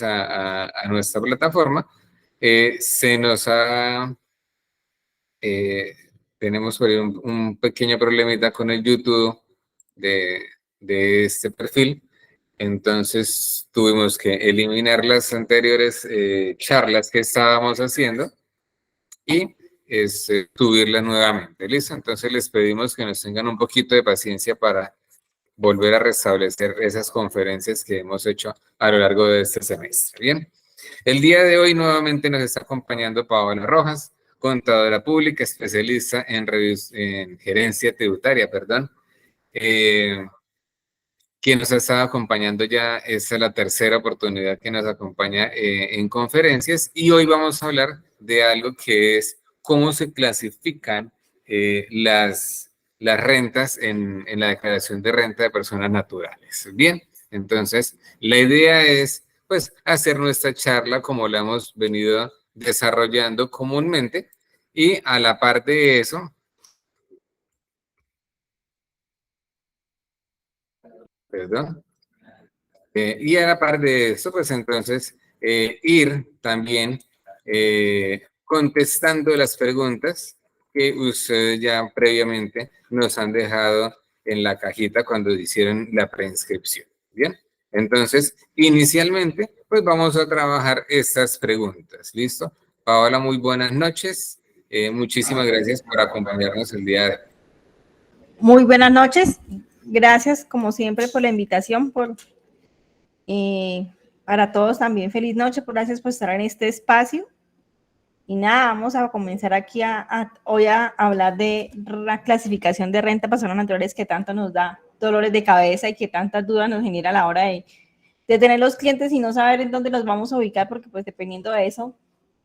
a nuestra plataforma, se nos ha... tenemos por ahí un pequeño problemita con el YouTube de este perfil. Entonces tuvimos que eliminar las anteriores charlas que estábamos haciendo y subirlas nuevamente. ¿Listo? Entonces les pedimos que nos tengan un poquito de paciencia para volver a restablecer esas conferencias que hemos hecho a lo largo de este semestre. Bien, el día de hoy nuevamente nos está acompañando Paola Rojas, contadora pública, especialista en gerencia tributaria, perdón. Quien nos ha estado acompañando ya, esta es la tercera oportunidad que nos acompaña en conferencias, y hoy vamos a hablar de algo que es cómo se clasifican las rentas en la declaración de renta de personas naturales. Bien, entonces la idea es pues hacer nuestra charla como la hemos venido desarrollando comúnmente, y a la par de eso, perdón. Y a la par de eso, pues entonces ir también contestando las preguntas que ustedes ya previamente nos han dejado en la cajita cuando hicieron la preinscripción. Bien, entonces inicialmente pues vamos a trabajar estas preguntas. ¿Listo? Paola, muy buenas noches. Muchísimas gracias por acompañarnos el día de hoy. Muy buenas noches. Gracias como siempre por la invitación, para todos también feliz noche, gracias por estar en este espacio. Y nada, vamos a comenzar aquí hoy a hablar de la clasificación de renta de personas naturales que tanto nos da dolores de cabeza y que tantas dudas nos genera a la hora de tener los clientes y no saber en dónde los vamos a ubicar, porque pues dependiendo de eso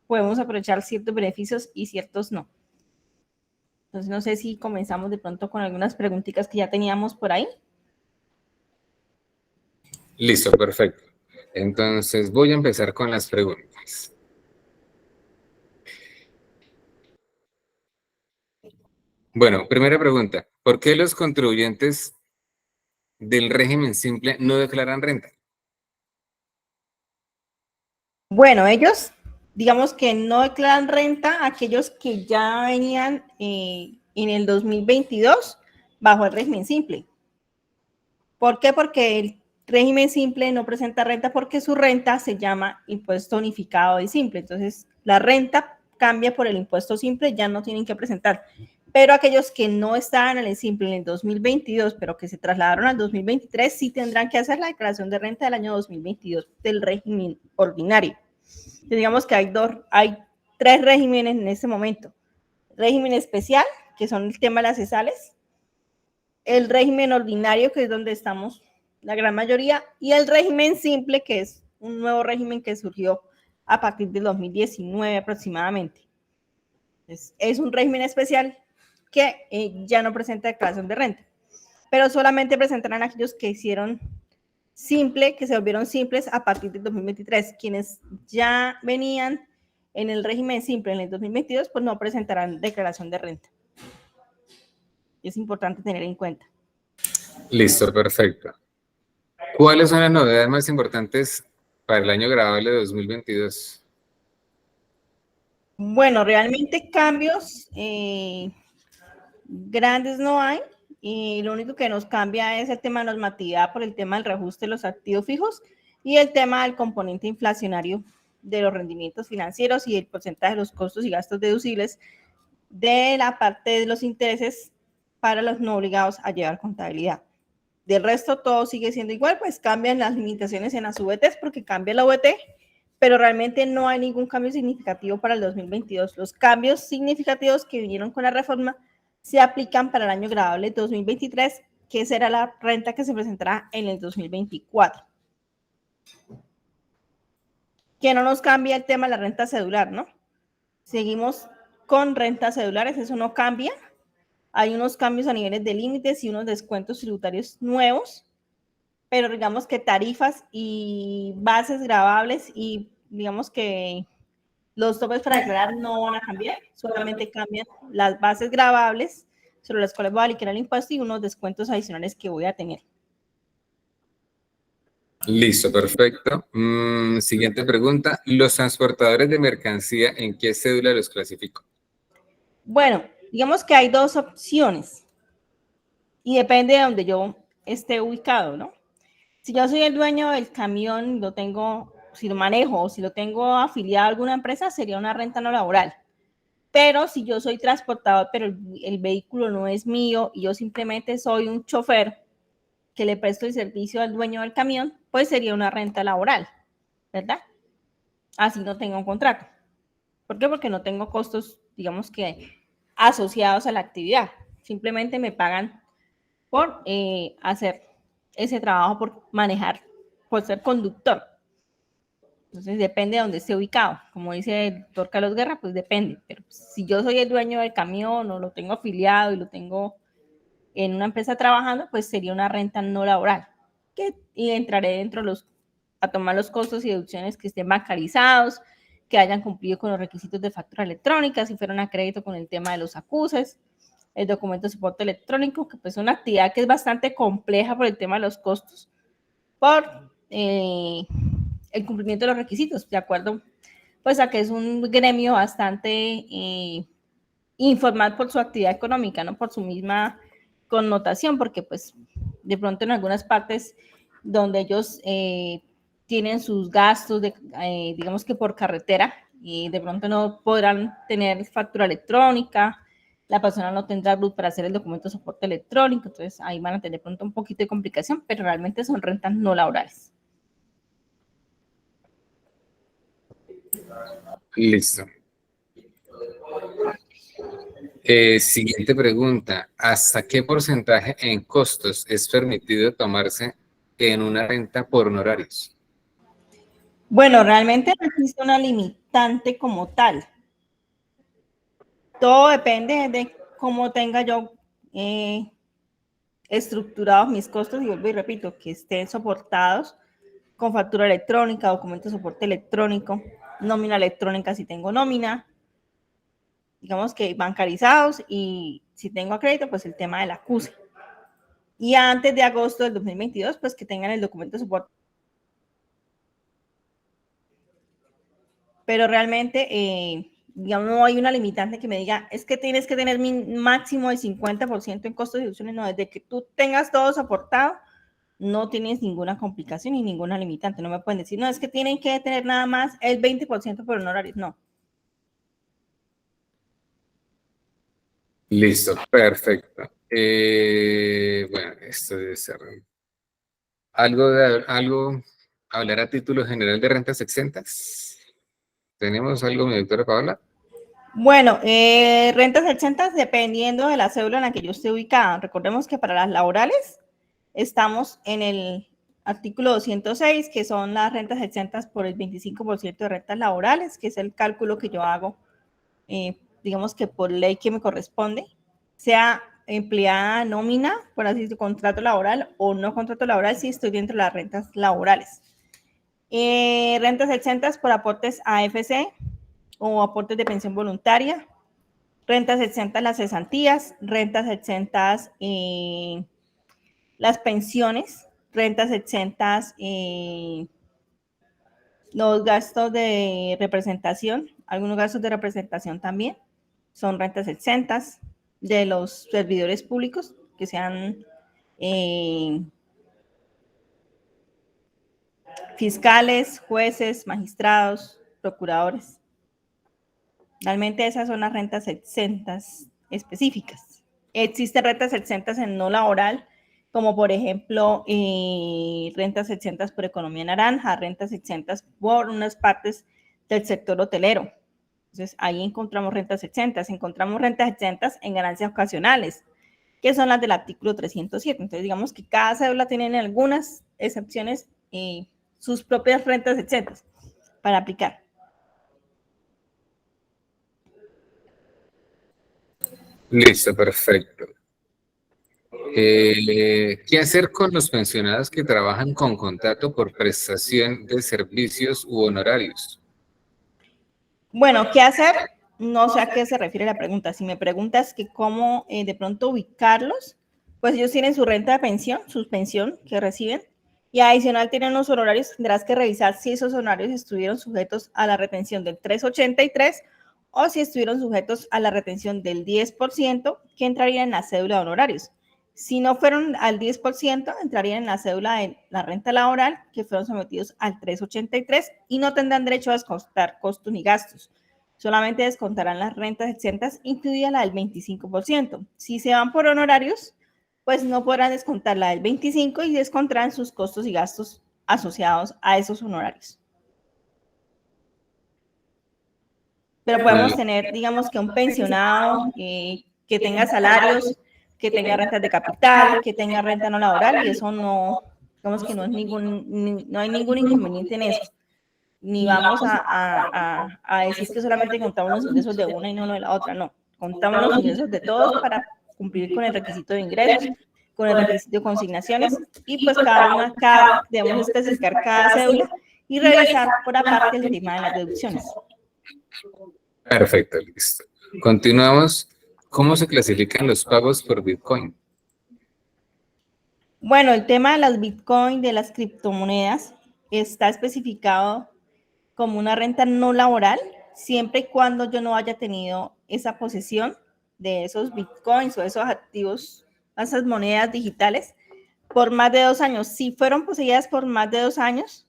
podemos aprovechar ciertos beneficios y ciertos no. Entonces no sé si comenzamos de pronto con algunas preguntitas que ya teníamos por ahí. Listo, perfecto. Entonces voy a empezar con las preguntas. Bueno, primera pregunta. ¿Por qué los contribuyentes del régimen simple no declaran renta? Bueno, ellos, digamos que no declaran renta aquellos que ya venían en el 2022 bajo el régimen simple. ¿Por qué? Porque el régimen simple no presenta renta porque su renta se llama impuesto unificado y simple. Entonces, la renta cambia por el impuesto simple, ya no tienen que presentar. Pero aquellos que no estaban en el simple en el 2022, pero que se trasladaron al 2023, sí tendrán que hacer la declaración de renta del año 2022 del régimen ordinario. Entonces, digamos que hay tres regímenes en este momento. Régimen especial, que son el tema de las cesales, el régimen ordinario, que es donde estamos la gran mayoría, y el régimen simple, que es un nuevo régimen que surgió a partir del 2019 aproximadamente. Entonces, es un régimen especial que ya no presenta declaración de renta, pero solamente presentarán aquellos que hicieron simple, que se volvieron simples a partir del 2023. Quienes ya venían en el régimen simple en el 2022, pues no presentarán declaración de renta. Es importante tener en cuenta. Listo, perfecto. ¿Cuáles son las novedades más importantes para el año grabable de 2022? Bueno, realmente cambios grandes no hay, y lo único que nos cambia es el tema de normatividad por el tema del reajuste de los activos fijos y el tema del componente inflacionario de los rendimientos financieros y el porcentaje de los costos y gastos deducibles de la parte de los intereses para los no obligados a llevar contabilidad. Del resto todo sigue siendo igual, pues cambian las limitaciones en las VTs porque cambia la VT, pero realmente no hay ningún cambio significativo para el 2022. Los cambios significativos que vinieron con la reforma se aplican para el año grabable 2023, que será la renta que se presentará en el 2024. Que no nos cambia el tema de la renta cedular, ¿no? Seguimos con rentas cedulares, eso no cambia. Hay unos cambios a niveles de límites y unos descuentos tributarios nuevos, pero digamos que tarifas y bases grabables y digamos que los topes para declarar no van a cambiar, solamente cambian las bases grabables sobre las cuales voy a liquidar el impuesto y unos descuentos adicionales que voy a tener. Listo, perfecto. Siguiente pregunta. ¿Los transportadores de mercancía en qué cédula los clasifico? Bueno, digamos que hay dos opciones y depende de donde yo esté ubicado, ¿no? Si yo soy el dueño del camión, lo tengo, si lo manejo o si lo tengo afiliado a alguna empresa, sería una renta no laboral. Pero si yo soy transportador, pero el vehículo no es mío y yo simplemente soy un chofer que le presto el servicio al dueño del camión, pues sería una renta laboral, ¿verdad? Así no tengo un contrato. ¿Por qué? Porque no tengo costos, digamos que asociados a la actividad. Simplemente me pagan por hacer ese trabajo, por manejar, por ser conductor. Entonces depende de dónde esté ubicado. Como dice el doctor Carlos Guerra, pues depende. Pero si yo soy el dueño del camión o lo tengo afiliado y lo tengo en una empresa trabajando, pues sería una renta no laboral. Y entraré dentro de a tomar los costos y deducciones que estén bancarizados, que hayan cumplido con los requisitos de factura electrónica, si fueron a crédito con el tema de los acuses, el documento de soporte electrónico, que pues es una actividad que es bastante compleja por el tema de los costos, por el cumplimiento de los requisitos, de acuerdo pues a que es un gremio bastante informal por su actividad económica, no por su misma connotación, porque pues de pronto en algunas partes donde ellos tienen sus gastos, digamos que por carretera, y de pronto no podrán tener factura electrónica, la persona no tendrá luz para hacer el documento de soporte electrónico, entonces ahí van a tener de pronto un poquito de complicación, pero realmente son rentas no laborales. Listo. Siguiente pregunta. ¿Hasta qué porcentaje en costos es permitido tomarse en una renta por honorarios? Bueno, realmente no existe una limitante como tal. Todo depende de cómo tenga yo estructurados mis costos y vuelvo y repito, que estén soportados con factura electrónica, documento de soporte electrónico, nómina electrónica si tengo nómina, digamos que bancarizados y si tengo crédito, pues el tema del acuse. Y antes de agosto del 2022, pues que tengan el documento de soporte. Pero realmente, digamos, no hay una limitante que me diga, es que tienes que tener mi máximo de 50% en costos y deducciones. No, desde que tú tengas todo soportado, no tienes ninguna complicación ni ninguna limitante. No me pueden decir, no, es que tienen que tener nada más el 20% por honorarios. No. Listo, perfecto. Bueno, esto debe ser algo, hablar a título general de rentas exentas. ¿Tenemos algo, mi doctora Paola? Bueno, rentas exentas dependiendo de la cédula en la que yo esté ubicada. Recordemos que para las laborales estamos en el artículo 206, que son las rentas exentas por el 25% de rentas laborales, que es el cálculo que yo hago, digamos que por ley que me corresponde, sea empleada nómina, por así decirlo, contrato laboral o no contrato laboral, si estoy dentro de las rentas laborales. Rentas exentas por aportes AFC o aportes de pensión voluntaria, rentas exentas las cesantías, rentas exentas las pensiones, rentas exentas los gastos de representación, algunos gastos de representación también son rentas exentas de los servidores públicos que sean fiscales, jueces, magistrados, procuradores. Realmente esas son las rentas exentas específicas. Existen rentas exentas en no laboral, como por ejemplo rentas exentas por economía naranja, rentas exentas por unas partes del sector hotelero. Entonces ahí encontramos rentas exentas en ganancias ocasionales, que son las del artículo 307. Entonces digamos que cada cédula tiene en algunas excepciones sus propias rentas exentas para aplicar. Listo, perfecto. ¿Qué hacer con los pensionados que trabajan con contrato por prestación de servicios u honorarios? Bueno, ¿qué hacer? No sé a qué se refiere la pregunta. Si me preguntas que cómo de pronto ubicarlos, pues ellos tienen su renta de pensión, su pensión que reciben, y adicional tienen los honorarios, tendrás que revisar si esos honorarios estuvieron sujetos a la retención del 383 o si estuvieron sujetos a la retención del 10% que entraría en la cédula de honorarios. Si no fueron al 10%, entrarían en la cédula de la renta laboral, que fueron sometidos al 383 y no tendrán derecho a descontar costos ni gastos. Solamente descontarán las rentas exentas, incluida la del 25%. Si se van por honorarios, pues no podrán descontar la del 25% y descontarán sus costos y gastos asociados a esos honorarios. Pero podemos tener, digamos que un pensionado que tenga salarios, que tenga rentas de capital, que tenga renta no laboral, y eso no, digamos que no hay ningún inconveniente en eso. Ni vamos a decir que solamente contamos los ingresos de una y no de la otra, no. Contamos los ingresos de todos para cumplir con el requisito de ingresos, con el requisito de consignaciones, y pues debemos especificar cada cédula y revisar por aparte el tema de las deducciones. Perfecto, listo. Continuamos. ¿Cómo se clasifican los pagos por Bitcoin? Bueno, el tema de las Bitcoin, de las criptomonedas, está especificado como una renta no laboral, siempre y cuando yo no haya tenido esa posesión de esos Bitcoins o esos activos, esas monedas digitales, por más de 2 años. Si fueron poseídas por más de 2 años,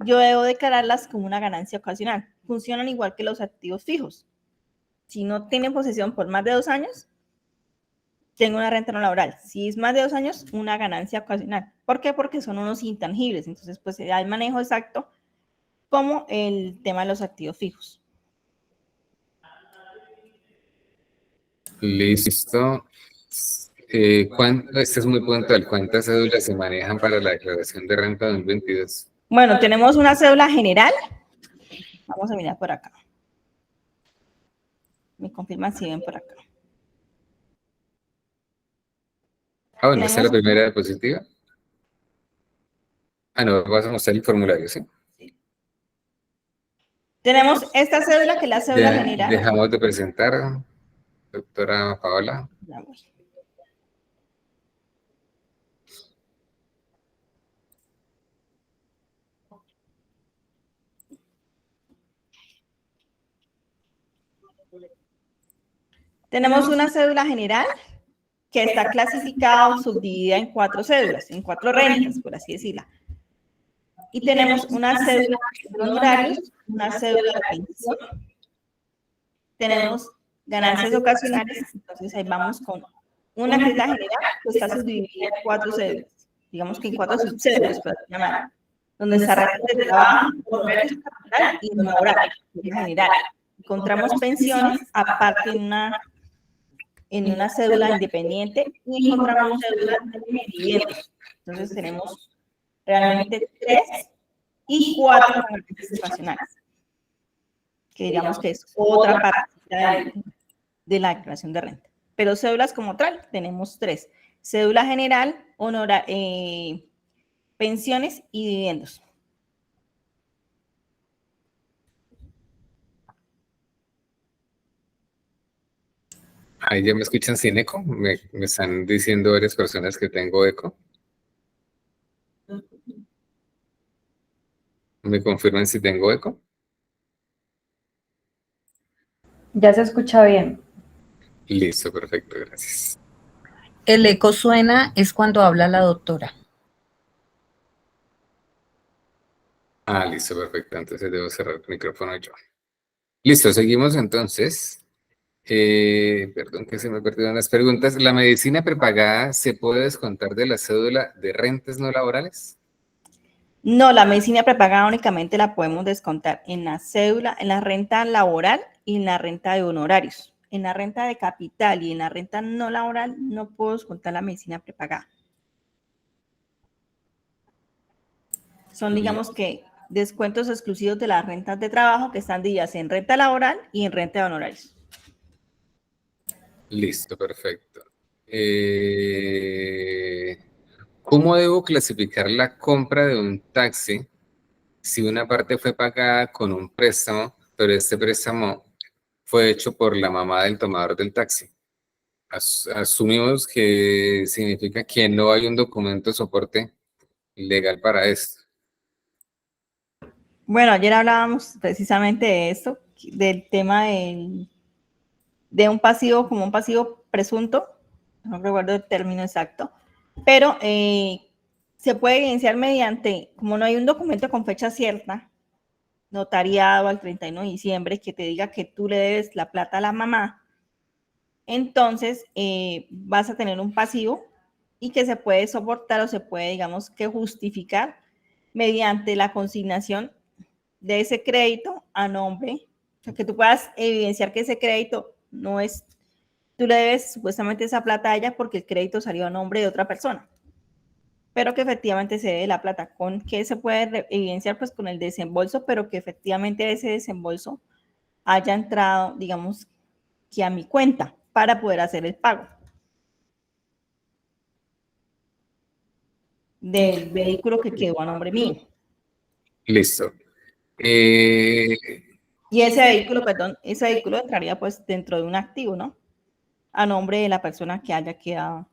yo debo declararlas como una ganancia ocasional. Funcionan igual que los activos fijos. Si no tienen posesión por más de 2 años, tengo una renta no laboral. Si es más de 2 años, una ganancia ocasional. ¿Por qué? Porque son unos intangibles. Entonces, pues se da el manejo exacto como el tema de los activos fijos. Listo. Este es muy puntual. ¿Cuántas cédulas se manejan para la declaración de renta 2022? Bueno, tenemos una cédula general. Vamos a mirar por acá. Me confirman si ven por acá. Ah, bueno, esta es la primera diapositiva. Ah, no, vas a mostrar el formulario, ¿sí? Tenemos esta cédula, que es la cédula general. Dejamos de presentar, doctora Paola. Tenemos una cédula general que está clasificada o subdividida en 4 cédulas, en 4 rentas, por así decirla. Y tenemos una cédula de honorarios, una cédula de pensión, tenemos ganancias ocasionales, entonces ahí vamos con una que es la general, que está subdividida en 4 cédulas, digamos que en 4 subcédulas, por llamar, donde está rentas de trabajo, honorarios capital y no laboral, que es la general. Encontramos pensiones aparte en una cédula independiente y encontramos cédulas de dividendos. Entonces tenemos realmente 3 y 4 ganancias ocasionales, que digamos que es otra parte de la declaración de renta. Pero cédulas como tal tenemos 3: cédula general, pensiones y dividendos. Ahí ya me escuchan sin eco. Me están diciendo varias personas que tengo eco. ¿Me confirman si tengo eco? Ya se escucha bien. Listo, perfecto, gracias. El eco suena es cuando habla la doctora. Ah, listo, perfecto. Entonces debo cerrar el micrófono yo. Listo, seguimos entonces. Perdón que se me perdieron las preguntas. ¿La medicina prepagada se puede descontar de la cédula de rentas no laborales? No, la medicina prepagada únicamente la podemos descontar en la cédula, en la renta laboral y en la renta de honorarios. En la renta de capital y en la renta no laboral no puedo descontar la medicina prepagada. Son, digamos que, descuentos exclusivos de las rentas de trabajo que están divididas en renta laboral y en renta de honorarios. Listo, perfecto. ¿Cómo debo clasificar la compra de un taxi si una parte fue pagada con un préstamo, pero este préstamo fue hecho por la mamá del tomador del taxi? Asumimos que significa que no hay un documento de soporte legal para esto. Bueno, ayer hablábamos precisamente de esto, del tema de un pasivo como un pasivo presunto, no recuerdo el término exacto, pero se puede evidenciar mediante, como no hay un documento con fecha cierta, notariado al 31 de diciembre, que te diga que tú le debes la plata a la mamá, entonces vas a tener un pasivo y que se puede soportar o se puede, digamos, que justificar mediante la consignación de ese crédito a nombre, o sea, que tú puedas evidenciar que ese crédito no es, tú le debes supuestamente esa plata a ella porque el crédito salió a nombre de otra persona, pero que efectivamente se debe la plata. ¿Con qué se puede evidenciar? Pues con el desembolso, pero que efectivamente ese desembolso haya entrado, digamos, que a mi cuenta para poder hacer el pago del vehículo que quedó a nombre mío. Listo. Y ese vehículo, perdón, ese vehículo entraría pues dentro de un activo, ¿no? A nombre de la persona que haya quedado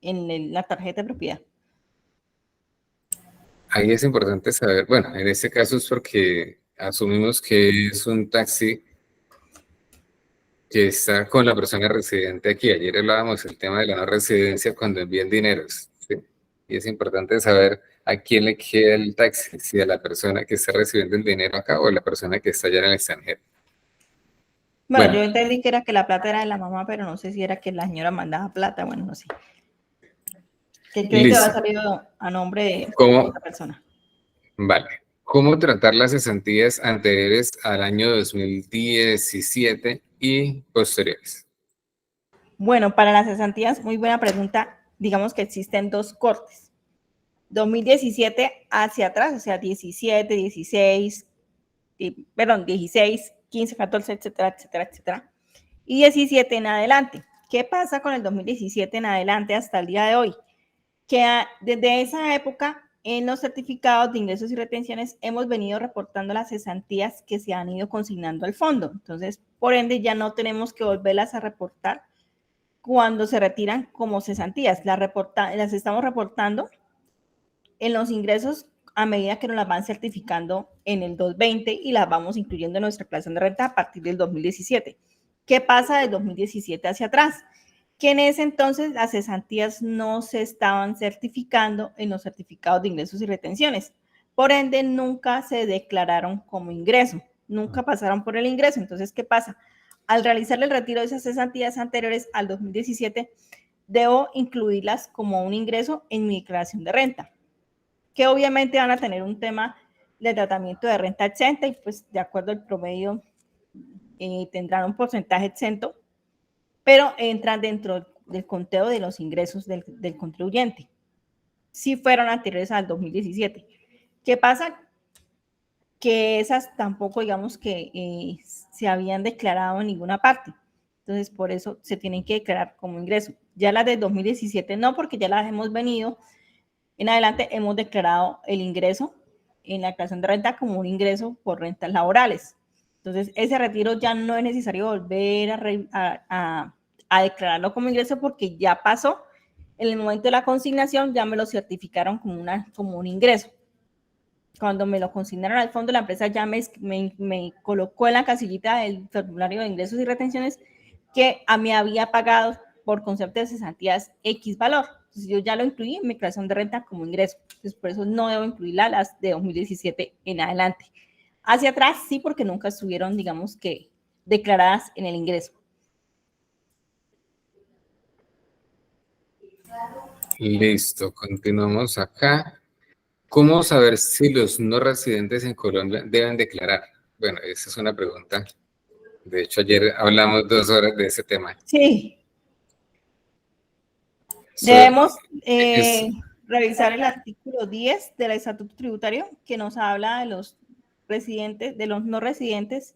en la tarjeta de propiedad. Ahí es importante saber, bueno, en este caso es porque asumimos que es un taxi que está con la persona residente aquí. Ayer hablábamos del tema de la no residencia cuando envían dineros, ¿sí? Y es importante saber a quién le queda el taxi, si a la persona que está recibiendo el dinero acá o a la persona que está allá en el extranjero. Bueno, Bueno, yo entendí que era que la plata era de la mamá, pero no sé si era que la señora mandaba plata, bueno, no sé. Que el crédito va a listo. salir a nombre de ¿Cómo? otra persona. Vale. ¿Cómo tratar las cesantías anteriores al año 2017 y posteriores? Bueno, para las cesantías, muy buena pregunta. Digamos que existen dos cortes. 2017 hacia atrás, o sea, 17, 16, perdón, 16, 15, 14, etcétera, etcétera, etcétera. Y 17 en adelante. ¿Qué pasa con el 2017 en adelante hasta el día de hoy? Que desde esa época en los certificados de ingresos y retenciones hemos venido reportando las cesantías que se han ido consignando al fondo. Entonces, por ende, ya no tenemos que volverlas a reportar cuando se retiran como cesantías. Las estamos reportando en los ingresos a medida que nos las van certificando en el 2020 y las vamos incluyendo en nuestra declaración de renta a partir del 2017. ¿Qué pasa del 2017 hacia atrás? Que en ese entonces las cesantías no se estaban certificando en los certificados de ingresos y retenciones. Por ende, nunca se declararon como ingreso, nunca pasaron por el ingreso. Entonces, ¿qué pasa? Al realizar el retiro de esas cesantías anteriores al 2017, debo incluirlas como un ingreso en mi declaración de renta, que obviamente van a tener un tema de tratamiento de renta exenta y pues de acuerdo al promedio tendrán un porcentaje exento, pero entran dentro del conteo de los ingresos del contribuyente, si fueron anteriores al 2017. ¿Qué pasa? Que esas tampoco, digamos que se habían declarado en ninguna parte. Entonces, por eso se tienen que declarar como ingreso. Ya las de 2017 no, porque ya las hemos venido en adelante, hemos declarado el ingreso en la declaración de renta como un ingreso por rentas laborales. Entonces, ese retiro ya no es necesario volver a declararlo como ingreso porque ya pasó. En el momento de la consignación ya me lo certificaron como un ingreso. Cuando me lo consignaron al fondo, la empresa ya me colocó en la casillita del formulario de ingresos y retenciones que a mí había pagado por concepto de cesantías X valor. Entonces yo ya lo incluí en mi declaración de renta como ingreso. Entonces por eso no debo incluirla las de 2017 en adelante. Hacia atrás sí, porque nunca estuvieron, digamos que, declaradas en el ingreso. Listo, continuamos acá. ¿Cómo saber si los no residentes en Colombia deben declarar? Bueno, esa es una pregunta. De hecho, ayer hablamos 2 horas de ese tema. Sí, So, debemos es, revisar el artículo 10 del Estatuto Tributario que nos habla de los residentes, de los no residentes,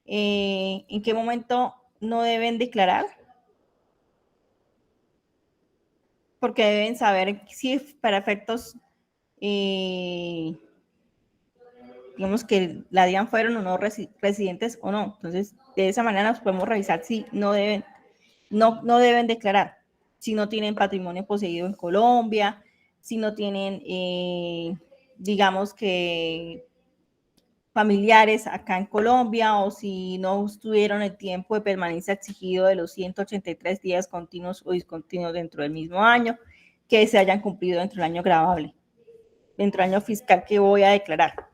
en qué momento no deben declarar, porque deben saber si para efectos, digamos que la DIAN fueron o no residentes o no. Entonces, de esa manera nos podemos revisar si no deben declarar, si no tienen patrimonio poseído en Colombia, si no tienen, digamos que familiares acá en Colombia, o si no estuvieron el tiempo de permanencia exigido de los 183 días continuos o discontinuos dentro del mismo año, que se hayan cumplido dentro del año gravable, dentro del año fiscal que voy a declarar.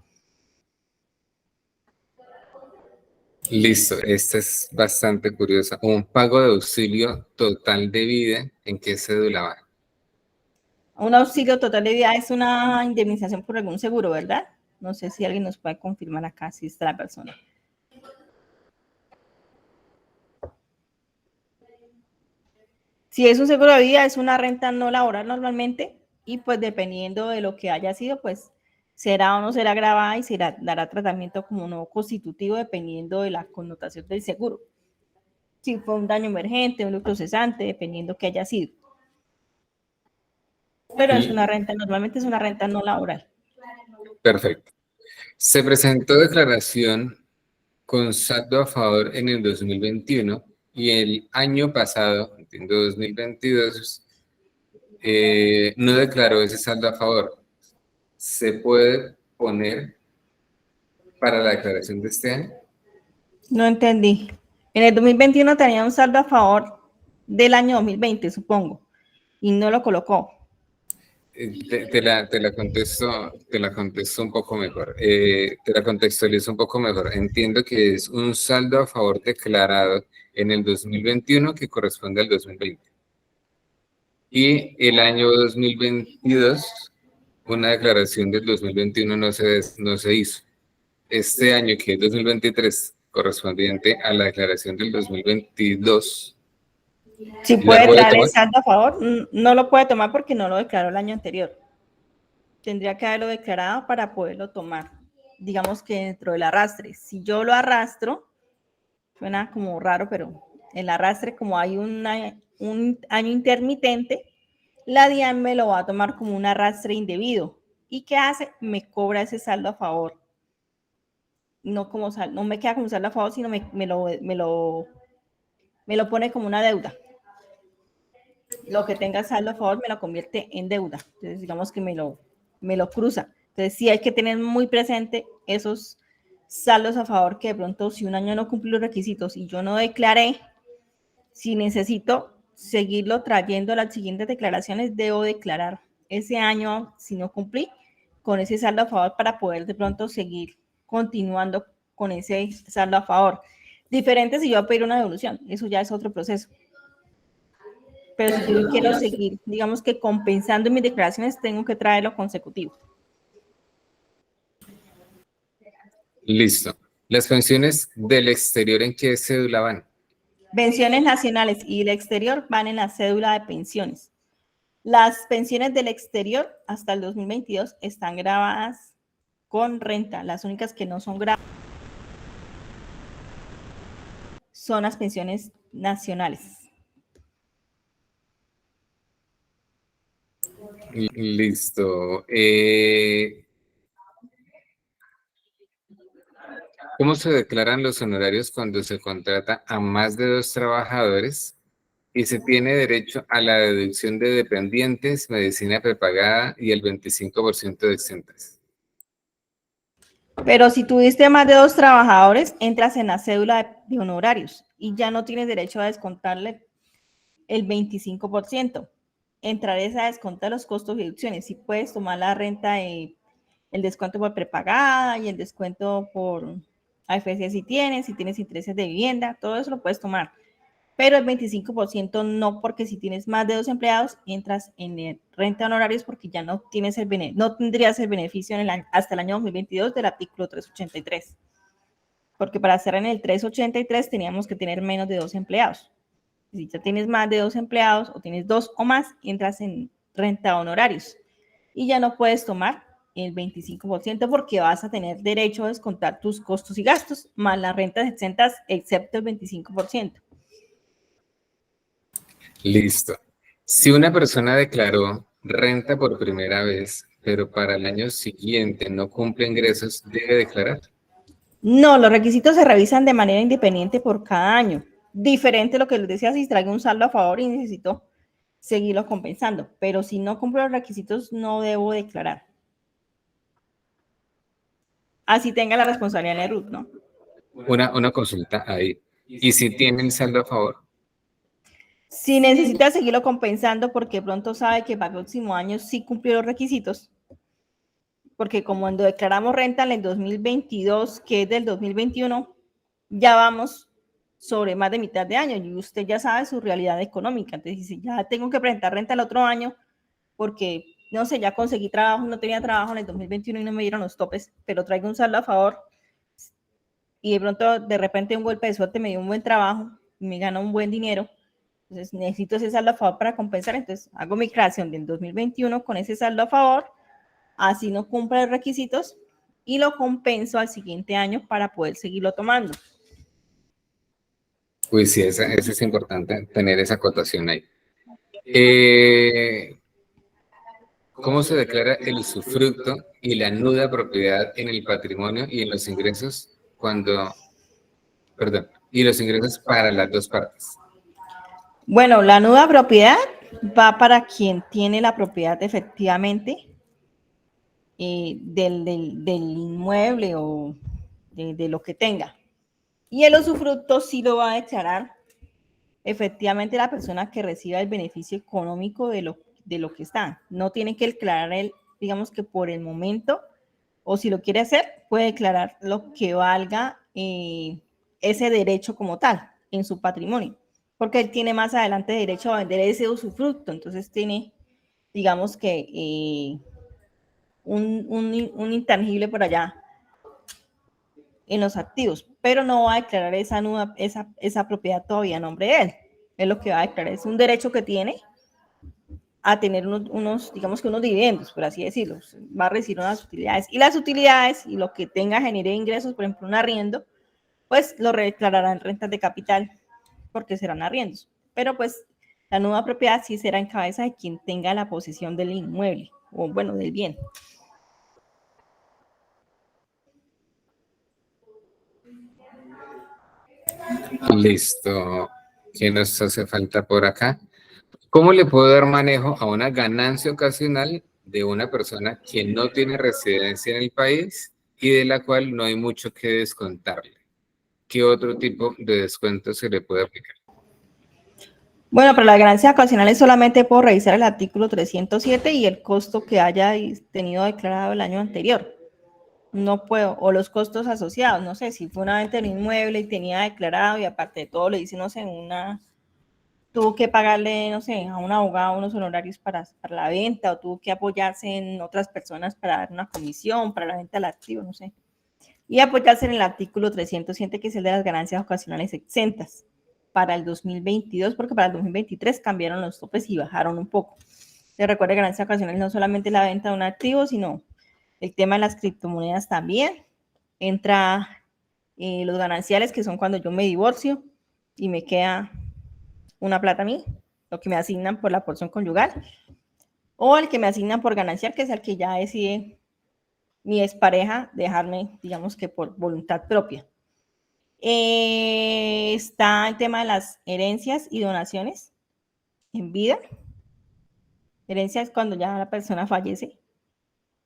Listo, esta es bastante curiosa. Un pago de auxilio total de vida, ¿en qué cédula va? Un auxilio total de vida es una indemnización por algún seguro, ¿verdad? No sé si alguien nos puede confirmar acá si está la persona. Si es un seguro de vida, es una renta no laboral normalmente, y pues dependiendo de lo que haya sido, pues será o no será gravada y dará tratamiento como no constitutivo dependiendo de la connotación del seguro. Si fue un daño emergente, un lucro cesante, dependiendo que haya sido. Pero es una renta, normalmente es una renta no laboral. Perfecto. Se presentó declaración con saldo a favor en el 2021 y el año pasado, entiendo 2022, no declaró ese saldo a favor. ¿Se puede poner para la declaración de este año? No entendí. En el 2021 tenía un saldo a favor del año 2020, supongo, y no lo colocó. Te la contesto un poco mejor. Te la contextualizo un poco mejor. Entiendo que es un saldo a favor declarado en el 2021 que corresponde al 2020. Y el año 2022, una declaración del 2021 no se hizo. Este año, que es 2023, correspondiente a la declaración del 2022, Si ¿la puede puede darle tomar? saldo a favor, no lo puede tomar porque no lo declaró el año anterior. Tendría que haberlo declarado para poderlo tomar. Digamos que dentro del arrastre. Si yo lo arrastro, suena como raro, pero el arrastre, como hay un año intermitente, la DIAN me lo va a tomar como un arrastre indebido. ¿Y qué hace? Me cobra ese saldo a favor. No, como no me queda como saldo a favor, sino me lo pone como una deuda. Lo que tenga saldo a favor me lo convierte en deuda. Entonces, digamos que me lo cruza. Entonces, sí hay que tener muy presente esos saldos a favor, que de pronto si un año no cumplí los requisitos y yo no declaré, si necesito seguirlo trayendo a las siguientes declaraciones, debo declarar ese año, si no cumplí, con ese saldo a favor para poder de pronto seguir continuando con ese saldo a favor. Diferente si yo voy a pedir una devolución, eso ya es otro proceso. Pero si yo quiero seguir, digamos que compensando mis declaraciones, tengo que traerlo consecutivo. Listo. Las pensiones del exterior, ¿en qué cédula van? Pensiones nacionales y del exterior van en la cédula de pensiones. Las pensiones del exterior hasta el 2022 están grabadas con renta. Las únicas que no son grabadas son las pensiones nacionales. Listo. ¿Cómo se declaran los honorarios cuando se contrata a más de 2 trabajadores y se tiene derecho a la deducción de dependientes, medicina prepagada y el 25% de exentas? Pero si tuviste más de 2 trabajadores, entras en la cédula de honorarios y ya no tienes derecho a descontarle el 25%. Entrarás a descontar los costos y deducciones. Si puedes tomar la renta, el descuento por prepagada y el descuento por AFC si tienes intereses de vivienda, todo eso lo puedes tomar. Pero el 25% no, porque si tienes más de 2 empleados, entras en renta de honorarios porque ya no tendrías el beneficio hasta el año 2022 del artículo 383. Porque para estar en el 383 teníamos que tener menos de 2 empleados. Si ya tienes más de 2 empleados o tienes 2 o más, entras en renta de honorarios y ya no puedes tomar el 25% porque vas a tener derecho a descontar tus costos y gastos más las rentas exentas, excepto el 25%. Listo. Si una persona declaró renta por primera vez, pero para el año siguiente no cumple ingresos, ¿debe declarar? No, los requisitos se revisan de manera independiente por cada año. Diferente a lo que les decía, si traigo un saldo a favor y necesito seguirlo compensando, pero si no cumplo los requisitos no debo declarar. Así tenga la responsabilidad de RUT, ¿no? Una consulta ahí. ¿Y si tiene el saldo a favor? Si necesita seguirlo compensando porque pronto sabe que para el próximo año sí cumplió los requisitos, porque como cuando declaramos renta en el 2022, que es del 2021, ya vamos sobre más de mitad de año y usted ya sabe su realidad económica. Entonces dice, ya tengo que presentar renta el otro año porque, no sé, ya conseguí trabajo, no tenía trabajo en el 2021 y no me dieron los topes, pero traigo un saldo a favor y de pronto, de repente, un golpe de suerte me dio un buen trabajo y me gana un buen dinero. Entonces necesito ese saldo a favor para compensar. Entonces hago mi creación del 2021 con ese saldo a favor, así no cumple los requisitos y lo compenso al siguiente año para poder seguirlo tomando. Uy, sí, eso es importante, tener esa acotación ahí. ¿Cómo se declara el usufructo y la nuda propiedad en el patrimonio y en los ingresos y los ingresos para las dos partes? Bueno, la nuda propiedad va para quien tiene la propiedad efectivamente del inmueble o de lo que tenga. Y el usufructo sí lo va a declarar efectivamente la persona que reciba el beneficio económico de lo que está. No tiene que declarar él, digamos que por el momento, o si lo quiere hacer, puede declarar lo que valga ese derecho como tal en su patrimonio, porque él tiene más adelante derecho a vender ese usufructo, entonces tiene, digamos que un intangible por allá en los activos, pero no va a declarar esa propiedad todavía a nombre de él. Es lo que va a declarar, es un derecho que tiene a tener digamos que unos dividendos, por así decirlo. Va a recibir unas utilidades. Y las utilidades y lo que tenga genere ingresos, por ejemplo, un arriendo, pues lo declarará en rentas de capital, porque serán arriendos. Pero pues la nueva propiedad sí será en cabeza de quien tenga la posesión del inmueble, o bueno, del bien. Listo. ¿Qué nos hace falta por acá? ¿Cómo le puedo dar manejo a una ganancia ocasional de una persona que no tiene residencia en el país y de la cual no hay mucho que descontarle? ¿Qué otro tipo de descuento se le puede aplicar? Bueno, pero las ganancias ocasionales solamente puedo revisar el artículo 307 y el costo que haya tenido declarado el año anterior. No puedo, o los costos asociados, no sé, si fue una venta de un inmueble y tenía declarado y aparte de todo le dice, no sé, tuvo que pagarle, no sé, a un abogado unos honorarios para la venta o tuvo que apoyarse en otras personas para dar una comisión para la venta del activo, no sé. Y apoyarse en el artículo 307, que es el de las ganancias ocasionales exentas para el 2022, porque para el 2023 cambiaron los topes y bajaron un poco. Se recuerda, ganancias ocasionales no solamente la venta de un activo, sino el tema de las criptomonedas también. Entra los gananciales, que son cuando yo me divorcio y me queda una plata a mí, lo que me asignan por la porción conyugal, o el que me asignan por ganancial, que es el que ya decide mi expareja dejarme, digamos que por voluntad propia. Está el tema de las herencias y donaciones en vida. Herencia es cuando ya la persona fallece,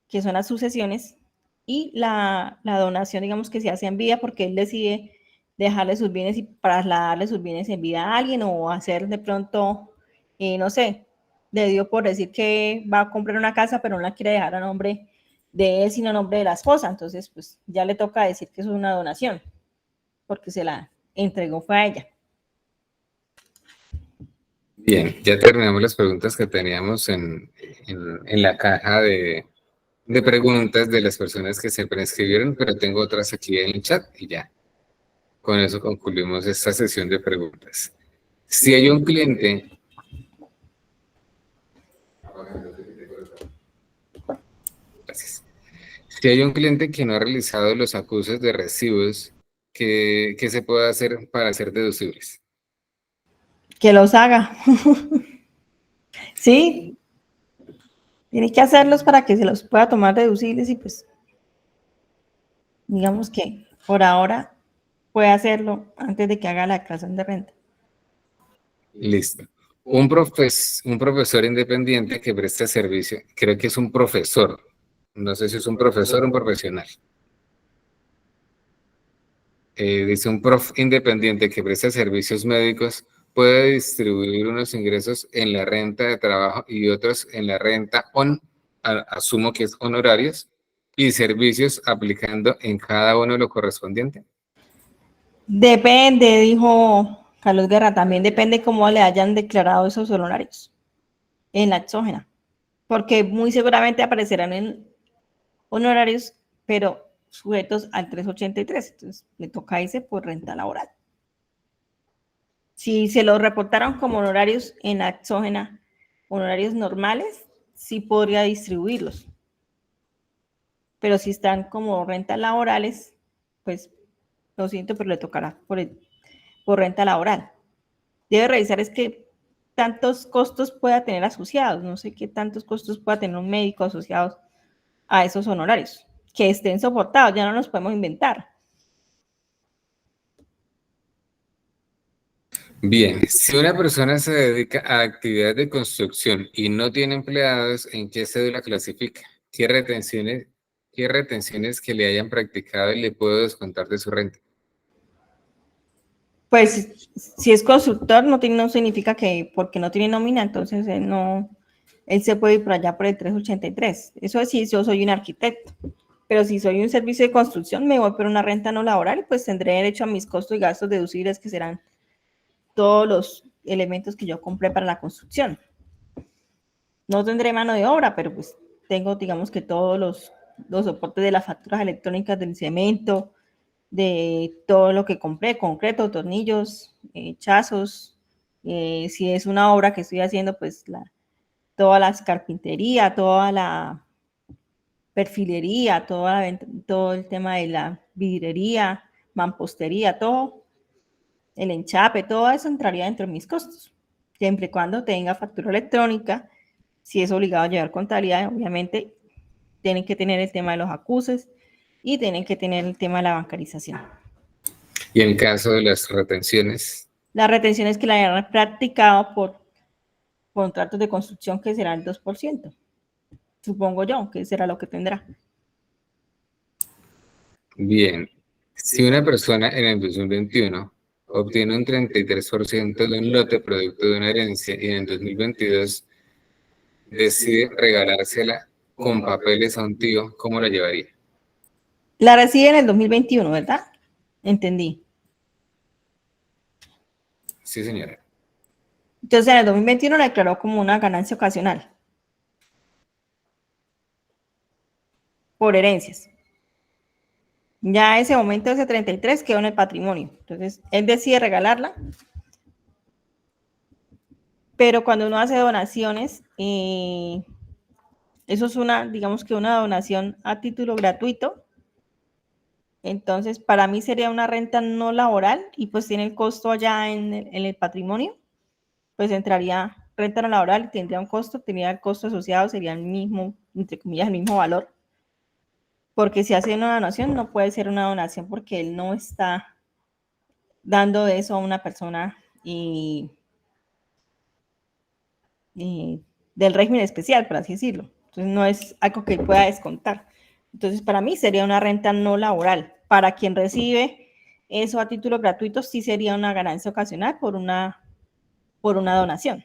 que son las sucesiones, y la donación, digamos que se hace en vida porque él decide dejarle sus bienes y trasladarle sus bienes en vida a alguien o hacer de pronto, no sé, le dio por decir que va a comprar una casa pero no la quiere dejar a nombre de él sino a nombre de la esposa, entonces pues ya le toca decir que es una donación porque se la entregó fue a ella. Bien, ya terminamos las preguntas que teníamos en la caja de preguntas de las personas que se preinscribieron, pero tengo otras aquí en el chat y ya. Con eso concluimos esta sesión de preguntas. Si hay un cliente, gracias. Si hay un cliente que no ha realizado los acuses de recibos, ¿qué se puede hacer para hacer deducibles? Que los haga. Sí, tiene que hacerlos para que se los pueda tomar deducibles y pues digamos que por ahora puede hacerlo antes de que haga la declaración de renta. Listo. Un profesor independiente que presta servicio, creo que es un profesor, no sé si es un profesor o un profesional. Dice un prof independiente que presta servicios médicos puede distribuir unos ingresos en la renta de trabajo y otros en la renta asumo que es honorarios, y servicios aplicando en cada uno lo correspondiente. Depende, dijo Carlos Guerra, también depende cómo le hayan declarado esos honorarios en la exógena, porque muy seguramente aparecerán en honorarios, pero sujetos al 383, entonces le toca irse por renta laboral. Si se lo reportaron como honorarios en la exógena, honorarios normales, sí podría distribuirlos, pero si están como rentas laborales, pues lo siento, pero le tocará por renta laboral. Debe revisar es que tantos costos pueda tener asociados, no sé qué tantos costos pueda tener un médico asociados a esos honorarios, que estén soportados, ya no nos podemos inventar. Bien, si una persona se dedica a actividades de construcción y no tiene empleados, ¿en qué cédula clasifica? Qué retenciones que le hayan practicado y le puedo descontar de su renta? Pues si es constructor, no significa que porque no tiene nómina, entonces él se puede ir por allá por el 383. Eso es si yo soy un arquitecto. Pero si soy un servicio de construcción, me voy por una renta no laboral y pues tendré derecho a mis costos y gastos deducibles, que serán todos los elementos que yo compré para la construcción. No tendré mano de obra, pero pues tengo, digamos que todos los soportes de las facturas electrónicas del cemento, de todo lo que compré, concreto, tornillos, chazos. Si es una obra que estoy haciendo, pues toda la carpintería, toda la perfilería, todo el tema de la vidrería, mampostería, todo, el enchape, todo eso entraría dentro de mis costos, siempre y cuando tenga factura electrónica. Si es obligado a llevar contabilidad, obviamente tienen que tener el tema de los acuses y tienen que tener el tema de la bancarización. Y en caso de las retenciones, Las retenciones que la hayan practicado por contratos de construcción, que será el 2%, supongo yo, que será lo que tendrá. bien, si una persona en el 2021 obtiene un 33% de un lote producto de una herencia y en el 2022 decide regalársela con papeles a un tío, ¿cómo la llevaría? La recibe en el 2021, ¿verdad? Entendí. Sí, señora. Entonces, en el 2021 la declaró como una ganancia ocasional por herencias. Ya ese momento, ese 33, quedó en el patrimonio. Entonces, él decide regalarla, pero cuando uno hace donaciones, eso es digamos que una donación a título gratuito. Entonces, para mí sería una renta no laboral y pues tiene el costo allá en el patrimonio, pues entraría renta no laboral, tendría un costo, tendría el costo asociado, sería el mismo, entre comillas, el mismo valor. Porque si hace una donación, no puede ser una donación porque él no está dando eso a una persona del régimen especial, por así decirlo. Entonces, no es algo que él pueda descontar. Entonces, para mí sería una renta no laboral. Para quien recibe eso a título gratuito, sí sería una ganancia ocasional por una donación.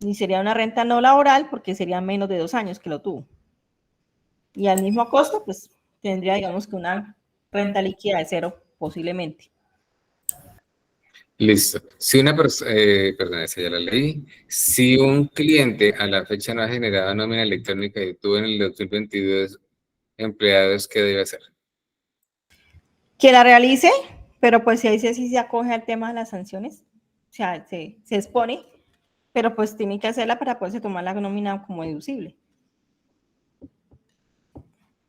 Y sería una renta no laboral porque sería menos de 2 años que lo tuvo. Y al mismo costo, pues tendría, digamos que una renta líquida de 0 posiblemente. Listo. Si una persona, perdón, esa ya la leí. Si un cliente a la fecha no ha generado nómina electrónica y tuvo en el 2022 empleados, ¿qué debe hacer? Que la realice, pero pues si ahí sí se acoge al tema de las sanciones, o sea, se expone, pero pues tiene que hacerla para poderse tomar la nómina como deducible.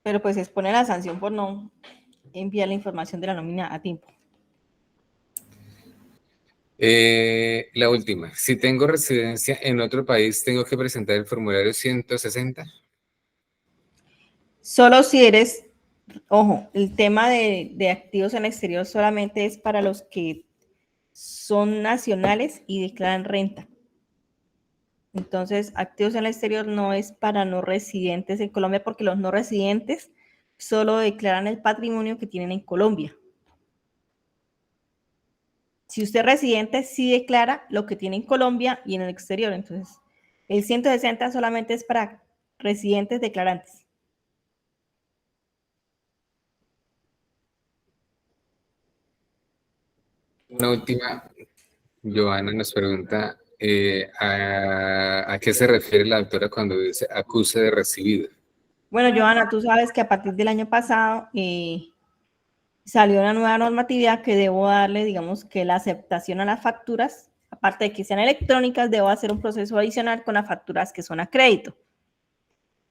Pero pues se expone la sanción por no enviar la información de la nómina a tiempo. La última. Si tengo residencia en otro país, ¿tengo que presentar el formulario 160? Solo si eres, ojo, el tema de activos en el exterior solamente es para los que son nacionales y declaran renta. Entonces, activos en el exterior no es para no residentes en Colombia, porque los no residentes solo declaran el patrimonio que tienen en Colombia. Si usted es residente, sí declara lo que tiene en Colombia y en el exterior. Entonces, el 160 solamente es para residentes declarantes. Una última, Joana nos pregunta ¿a qué se refiere la doctora cuando dice acuse de recibido? Bueno, Joana, tú sabes que a partir del año pasado salió una nueva normatividad que debo darle, digamos, que la aceptación a las facturas, aparte de que sean electrónicas, debo hacer un proceso adicional con las facturas que son a crédito.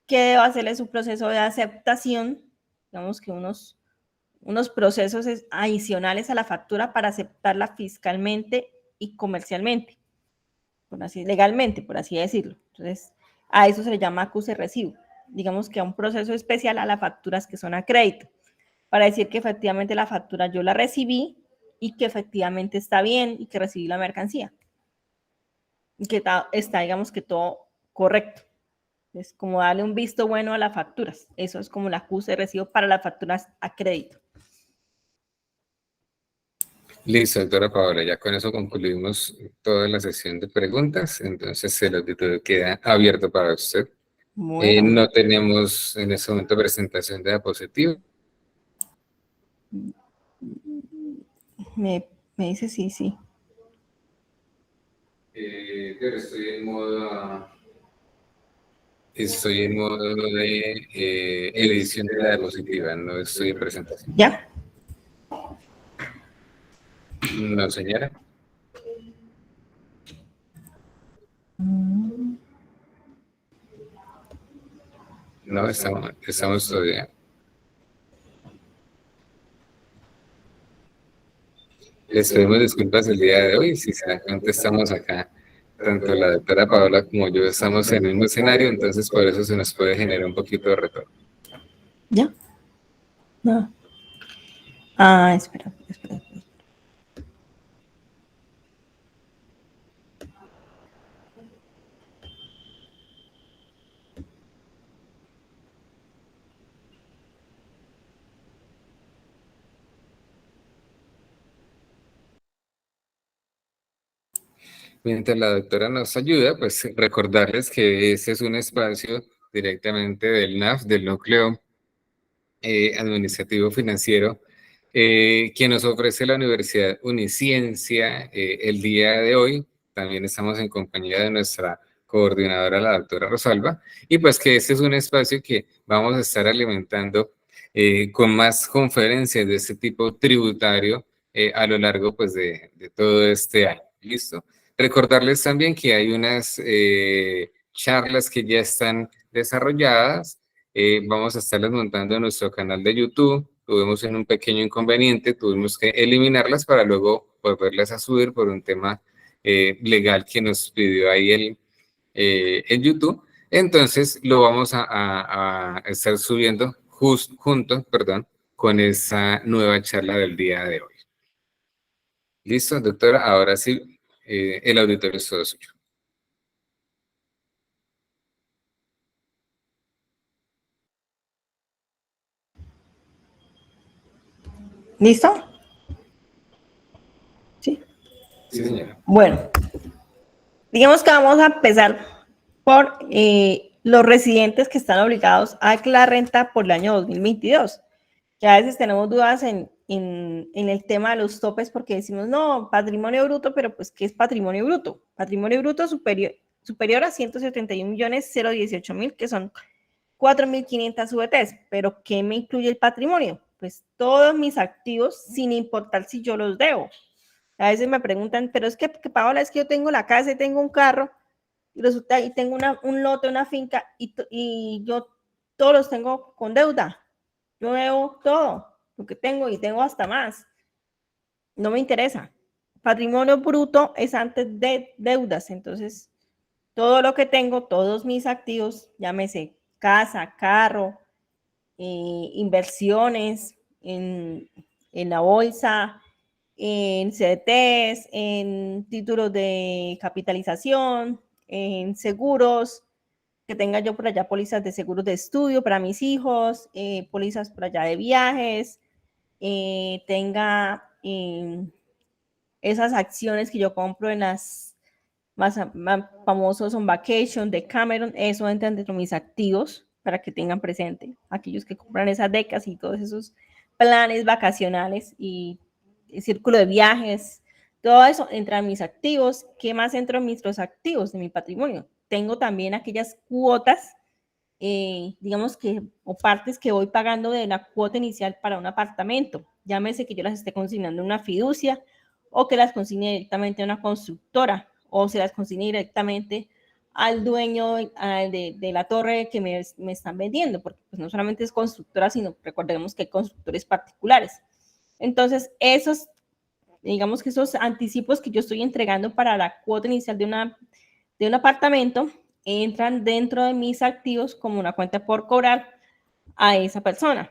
¿Qué debo hacerle su proceso de aceptación? Digamos que unos procesos adicionales a la factura para aceptarla fiscalmente y comercialmente, legalmente, por así decirlo. Entonces, a eso se le llama acuse de recibo. Digamos que a un proceso especial a las facturas que son a crédito, para decir que efectivamente la factura yo la recibí y que efectivamente está bien y que recibí la mercancía. Y que está, digamos que todo correcto. Es como darle un visto bueno a las facturas. Eso es como el acuse de recibo para las facturas a crédito. Listo, doctora Paola, ya con eso concluimos toda la sesión de preguntas, entonces el auditorio queda abierto para usted. Bueno. No tenemos en este momento presentación de diapositiva. Me dice sí, sí. Pero estoy en modo de edición de la diapositiva, no estoy en presentación. ¿Ya? No, señora. No, estamos todavía. Les pedimos disculpas el día de hoy, si se dan cuenta estamos acá, tanto la doctora Paola como yo estamos en el mismo escenario, entonces por eso se nos puede generar un poquito de retorno. ¿Ya? No. Ah, espera. Mientras la doctora nos ayuda, pues recordarles que ese es un espacio directamente del NAF, del Núcleo Administrativo Financiero, que nos ofrece la Universidad Uniciencia el día de hoy. También estamos en compañía de nuestra coordinadora, la doctora Rosalba, y pues que este es un espacio que vamos a estar alimentando con más conferencias de este tipo tributario a lo largo pues de todo este año. ¿Listo? Recordarles también que hay unas charlas que ya están desarrolladas. Vamos a estarlas montando en nuestro canal de YouTube. Tuvimos un pequeño inconveniente, tuvimos que eliminarlas para luego volverlas a subir por un tema legal que nos pidió ahí el YouTube. Entonces lo vamos a estar subiendo junto, con esa nueva charla del día de hoy. ¿Listo, doctora? Ahora sí, el auditorio es todo suyo. ¿Listo? Sí. Sí, señora. Bueno, digamos que vamos a empezar por los residentes que están obligados a declarar renta por el año 2022. Que a veces tenemos dudas en el tema de los topes porque decimos, no, patrimonio bruto, pero pues, ¿qué es patrimonio bruto? Patrimonio bruto superior a 171.018.000, que son 4.500 VTs. ¿Pero qué me incluye el patrimonio? Pues todos mis activos, sin importar si yo los debo. A veces me preguntan, pero es que Paola, es que yo tengo la casa y tengo un carro, y resulta, y tengo un lote, una finca, y yo todos los tengo con deuda. Yo debo todo lo que tengo y tengo hasta más. No me interesa. Patrimonio bruto es antes de deudas. Entonces, todo lo que tengo, todos mis activos, llámese casa, carro, inversiones en la bolsa, en CDTs, en títulos de capitalización, en seguros, que tenga yo por allá pólizas de seguros de estudio para mis hijos, pólizas por allá de viajes, tenga esas acciones que yo compro en las más famosos on vacation de Cameron, eso entra dentro de mis activos para que tengan presente aquellos que compran esas becas y todos esos planes vacacionales y el círculo de viajes, todo eso entra en mis activos. ¿Qué más entra en mis activos de mi patrimonio? Tengo también aquellas cuotas, digamos que, o partes que voy pagando de la cuota inicial para un apartamento. Llámese que yo las esté consignando en una fiducia o que las consigne directamente a una constructora o se las consigne directamente al dueño de la torre que me están vendiendo, porque pues, no solamente es constructora, sino recordemos que hay constructores particulares. Entonces, digamos que esos anticipos que yo estoy entregando para la cuota inicial de un apartamento entran dentro de mis activos como una cuenta por cobrar a esa persona.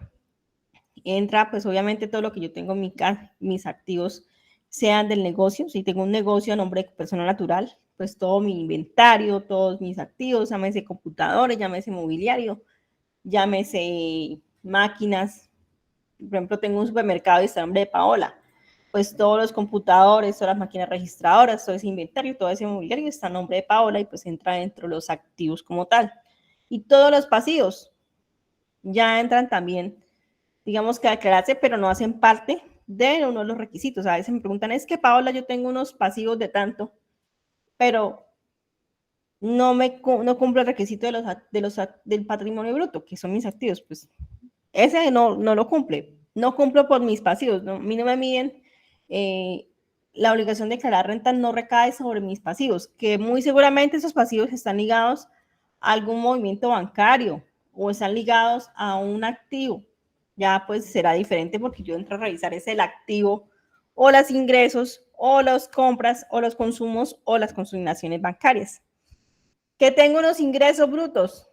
Entra, pues obviamente todo lo que yo tengo en mis activos sean del negocio. Si tengo un negocio a nombre de persona natural, pues todo mi inventario, todos mis activos, llámese computadores, llámese mobiliario, llámese máquinas. Por ejemplo, tengo un supermercado y está a nombre de Paola. Pues todos los computadores, todas las máquinas registradoras, todo ese inventario, todo ese mobiliario está a nombre de Paola y pues entra dentro de los activos como tal. Y todos los pasivos ya entran también, digamos que a declararse, pero no hacen parte de uno de los requisitos. A veces me preguntan, es que Paola, yo tengo unos pasivos de tanto, pero no cumple el requisito del patrimonio bruto, que son mis activos. Pues ese no lo cumple. No cumplo por mis pasivos. A mí no me miden. La obligación de declarar renta no recae sobre mis pasivos, que muy seguramente esos pasivos están ligados a algún movimiento bancario o están ligados a un activo. Ya pues será diferente porque yo entro a revisar es el activo o los ingresos o las compras o los consumos o las consignaciones bancarias. ¿Que tengo unos ingresos brutos?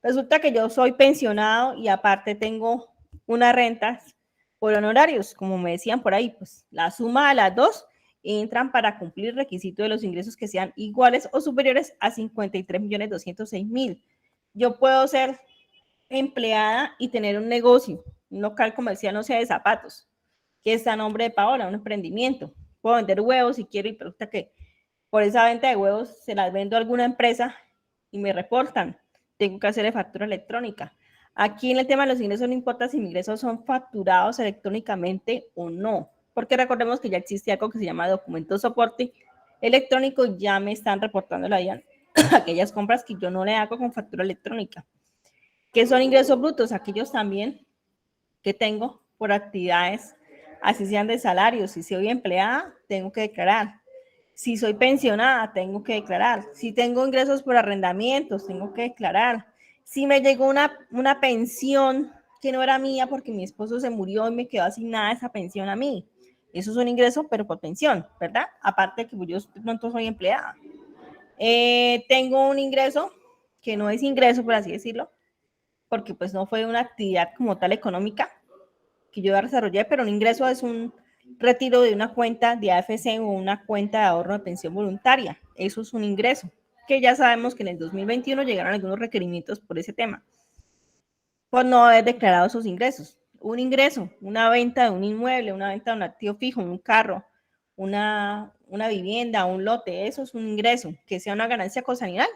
Resulta que yo soy pensionado y aparte tengo unas rentas por honorarios, como me decían por ahí, pues la suma de las dos entran para cumplir el requisito de los ingresos que sean iguales o superiores a 53.206.000. Yo puedo ser empleada y tener un negocio, un local comercial, no sea de zapatos, que está a nombre de Paola, un emprendimiento. Puedo vender huevos si quiero y resulta que por esa venta de huevos se las vendo a alguna empresa y me reportan. Tengo que hacer factura electrónica. Aquí en el tema de los ingresos no importa si mis ingresos son facturados electrónicamente o no, porque recordemos que ya existe algo que se llama documento de soporte electrónico, ya me están reportando la DIAN aquellas compras que yo no le hago con factura electrónica. ¿Qué son ingresos brutos? Aquellos también que tengo por actividades, así sean de salarios. Si soy empleada, tengo que declarar. Si soy pensionada, tengo que declarar. Si tengo ingresos por arrendamientos, tengo que declarar. Si me llegó una pensión que no era mía porque mi esposo se murió y me quedó asignada esa pensión a mí. Eso es un ingreso, pero por pensión, ¿verdad? Aparte de que yo pronto soy empleada. Tengo un ingreso que no es ingreso, por así decirlo, porque pues no fue una actividad como tal económica que yo desarrollé, pero un ingreso es un retiro de una cuenta de AFC o una cuenta de ahorro de pensión voluntaria. Eso es un ingreso, que ya sabemos que en el 2021 llegaron algunos requerimientos por ese tema, por no haber declarado esos ingresos. Un ingreso, una venta de un inmueble, una venta de un activo fijo, un carro, una vivienda, un lote, eso es un ingreso. Que sea una ganancia coseanual,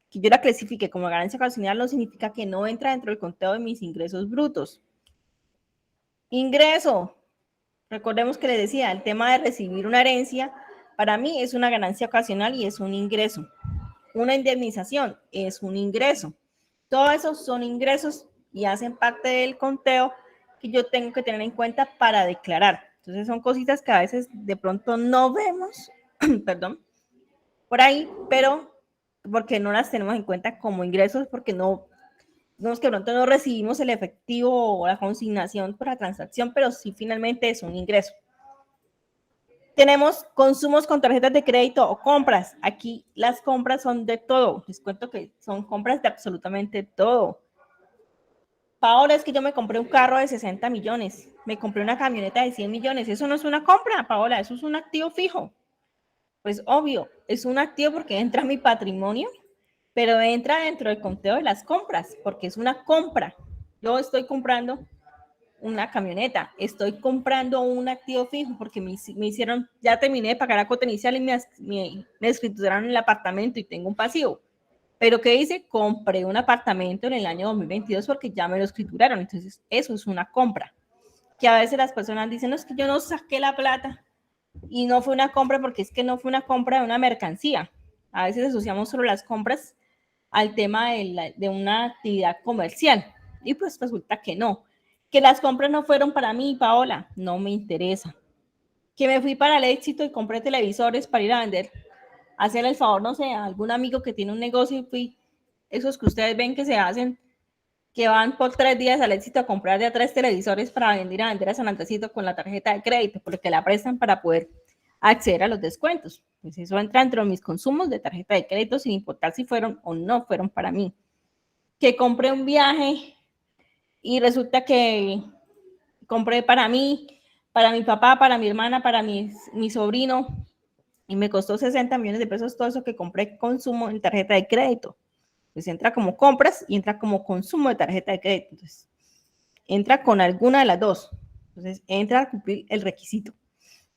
que yo la clasifique como ganancia coseanual no significa que no entra dentro del conteo de mis ingresos brutos. Ingreso. Recordemos que les decía, el tema de recibir una herencia, para mí es una ganancia ocasional y es un ingreso. Una indemnización es un ingreso. Todos esos son ingresos y hacen parte del conteo que yo tengo que tener en cuenta para declarar. Entonces son cositas que a veces de pronto no vemos, perdón, por ahí, pero porque no las tenemos en cuenta como ingresos, porque no que de pronto no recibimos el efectivo o la consignación por la transacción, pero sí finalmente es un ingreso. Tenemos consumos con tarjetas de crédito o compras. Aquí las compras son de todo. Les cuento que son compras de absolutamente todo. Paola, es que yo me compré un carro de 60 millones, me compré una camioneta de 100 millones, eso no es una compra, Paola, eso es un activo fijo. Pues obvio, es un activo porque entra a mi patrimonio, pero entra dentro del conteo de las compras, porque es una compra. Yo estoy comprando una camioneta, estoy comprando un activo fijo porque me hicieron, ya terminé de pagar la cuota inicial y me escrituraron el apartamento y tengo un pasivo. Pero ¿qué hice? Compré un apartamento en el año 2022 porque ya me lo escrituraron. Entonces, eso es una compra. Que a veces las personas dicen, no, es que yo no saqué la plata y no fue una compra porque es que no fue una compra de una mercancía. A veces asociamos solo las compras al tema de una actividad comercial y pues resulta que no. Que las compras no fueron para mí, Paola, no me interesa. Que me fui para el éxito y compré televisores para ir a vender, hacerle el favor, no sé, a algún amigo que tiene un negocio y fui, esos que ustedes ven que se hacen, que van por 3 días al éxito a comprar de a 3 televisores para venir a vender a San Andresito con la tarjeta de crédito, porque la prestan para poder acceder a los descuentos. Pues eso entra dentro de mis consumos de tarjeta de crédito sin importar si fueron o no fueron para mí. Que compré un viaje y resulta que compré para mí, para mi papá, para mi hermana, para mi sobrino, y me costó 60 millones de pesos todo eso que compré consumo en tarjeta de crédito. Pues entra como compras y entra como consumo de tarjeta de crédito. Entonces, entra con alguna de las dos. Entonces, entra a cumplir el requisito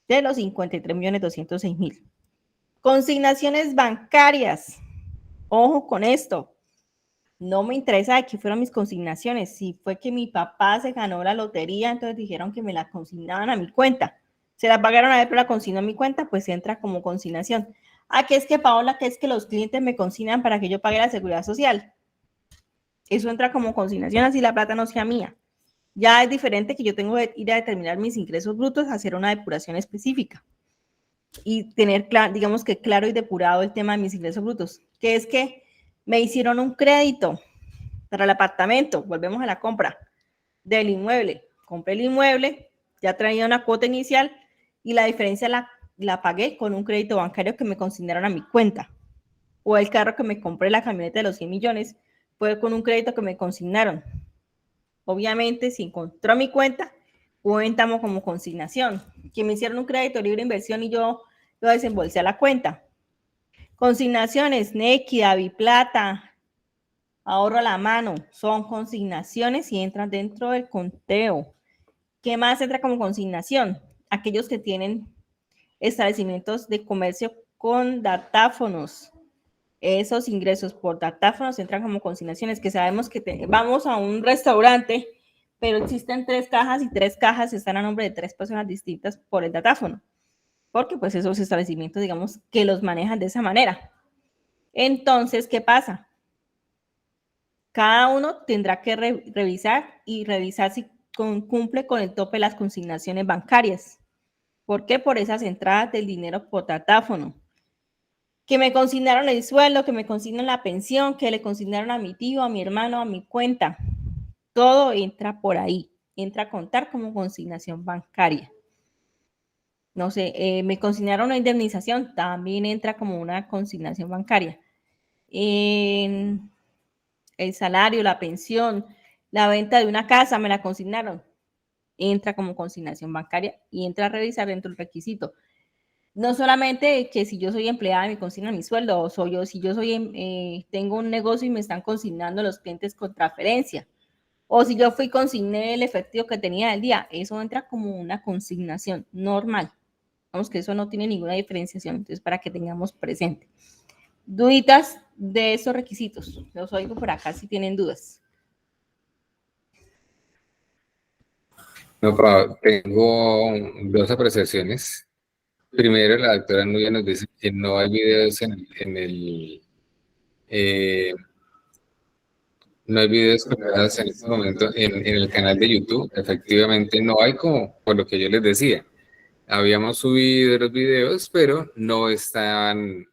de los 53.206.000. Consignaciones bancarias. Ojo con esto. No me interesa de qué fueron mis consignaciones. Si fue que mi papá se ganó la lotería, entonces dijeron que me la consignaban a mi cuenta. Se la pagaron a él, pero la consignó a mi cuenta, pues entra como consignación. Ah, que es que Paola, que es que los clientes me consignan para que yo pague la seguridad social. Eso entra como consignación, así la plata no sea mía. Ya es diferente que yo tengo que ir a determinar mis ingresos brutos, hacer una depuración específica y tener, digamos que claro y depurado el tema de mis ingresos brutos, que es que me hicieron un crédito para el apartamento, volvemos a la compra del inmueble, compré el inmueble, ya traía una cuota inicial y la diferencia la pagué con un crédito bancario que me consignaron a mi cuenta, o el carro que me compré, la camioneta de los 100 millones, fue con un crédito que me consignaron. Obviamente, si encontró mi cuenta, cuentamos como consignación, que me hicieron un crédito libre de inversión y yo lo desembolsé a la cuenta. Consignaciones, Nequi, Aviplata, ahorro a la mano, son consignaciones y entran dentro del conteo. ¿Qué más entra como consignación? Aquellos que tienen establecimientos de comercio con datáfonos. Esos ingresos por datáfonos entran como consignaciones, que sabemos que vamos a un restaurante, pero existen 3 cajas y 3 cajas están a nombre de 3 personas distintas por el datáfono, porque pues esos establecimientos, digamos, que los manejan de esa manera. Entonces, ¿qué pasa? Cada uno tendrá que revisar si cumple con el tope de las consignaciones bancarias. ¿Por qué? Por esas entradas del dinero por datáfono. Que me consignaron el sueldo, que me consignan la pensión, que le consignaron a mi tío, a mi hermano, a mi cuenta. Todo entra por ahí. Entra a contar como consignación bancaria. No sé, me consignaron una indemnización, también entra como una consignación bancaria. El salario, la pensión, la venta de una casa, me la consignaron. Entra como consignación bancaria y entra a revisar dentro del requisito. No solamente que si yo soy empleada me consignan mi sueldo, o si yo tengo un negocio y me están consignando los clientes con transferencia, o si yo consigné el efectivo que tenía del día, eso entra como una consignación normal. Vamos que eso no tiene ninguna diferenciación, entonces para que tengamos presente. Duditas de esos requisitos. Los oigo por acá si tienen dudas. No, tengo 2 apreciaciones. Primero, la doctora Nubia nos dice que no hay videos no hay videos colgados en este momento en el canal de YouTube. Efectivamente no hay, como por lo que yo les decía. Habíamos subido los videos, pero no estaban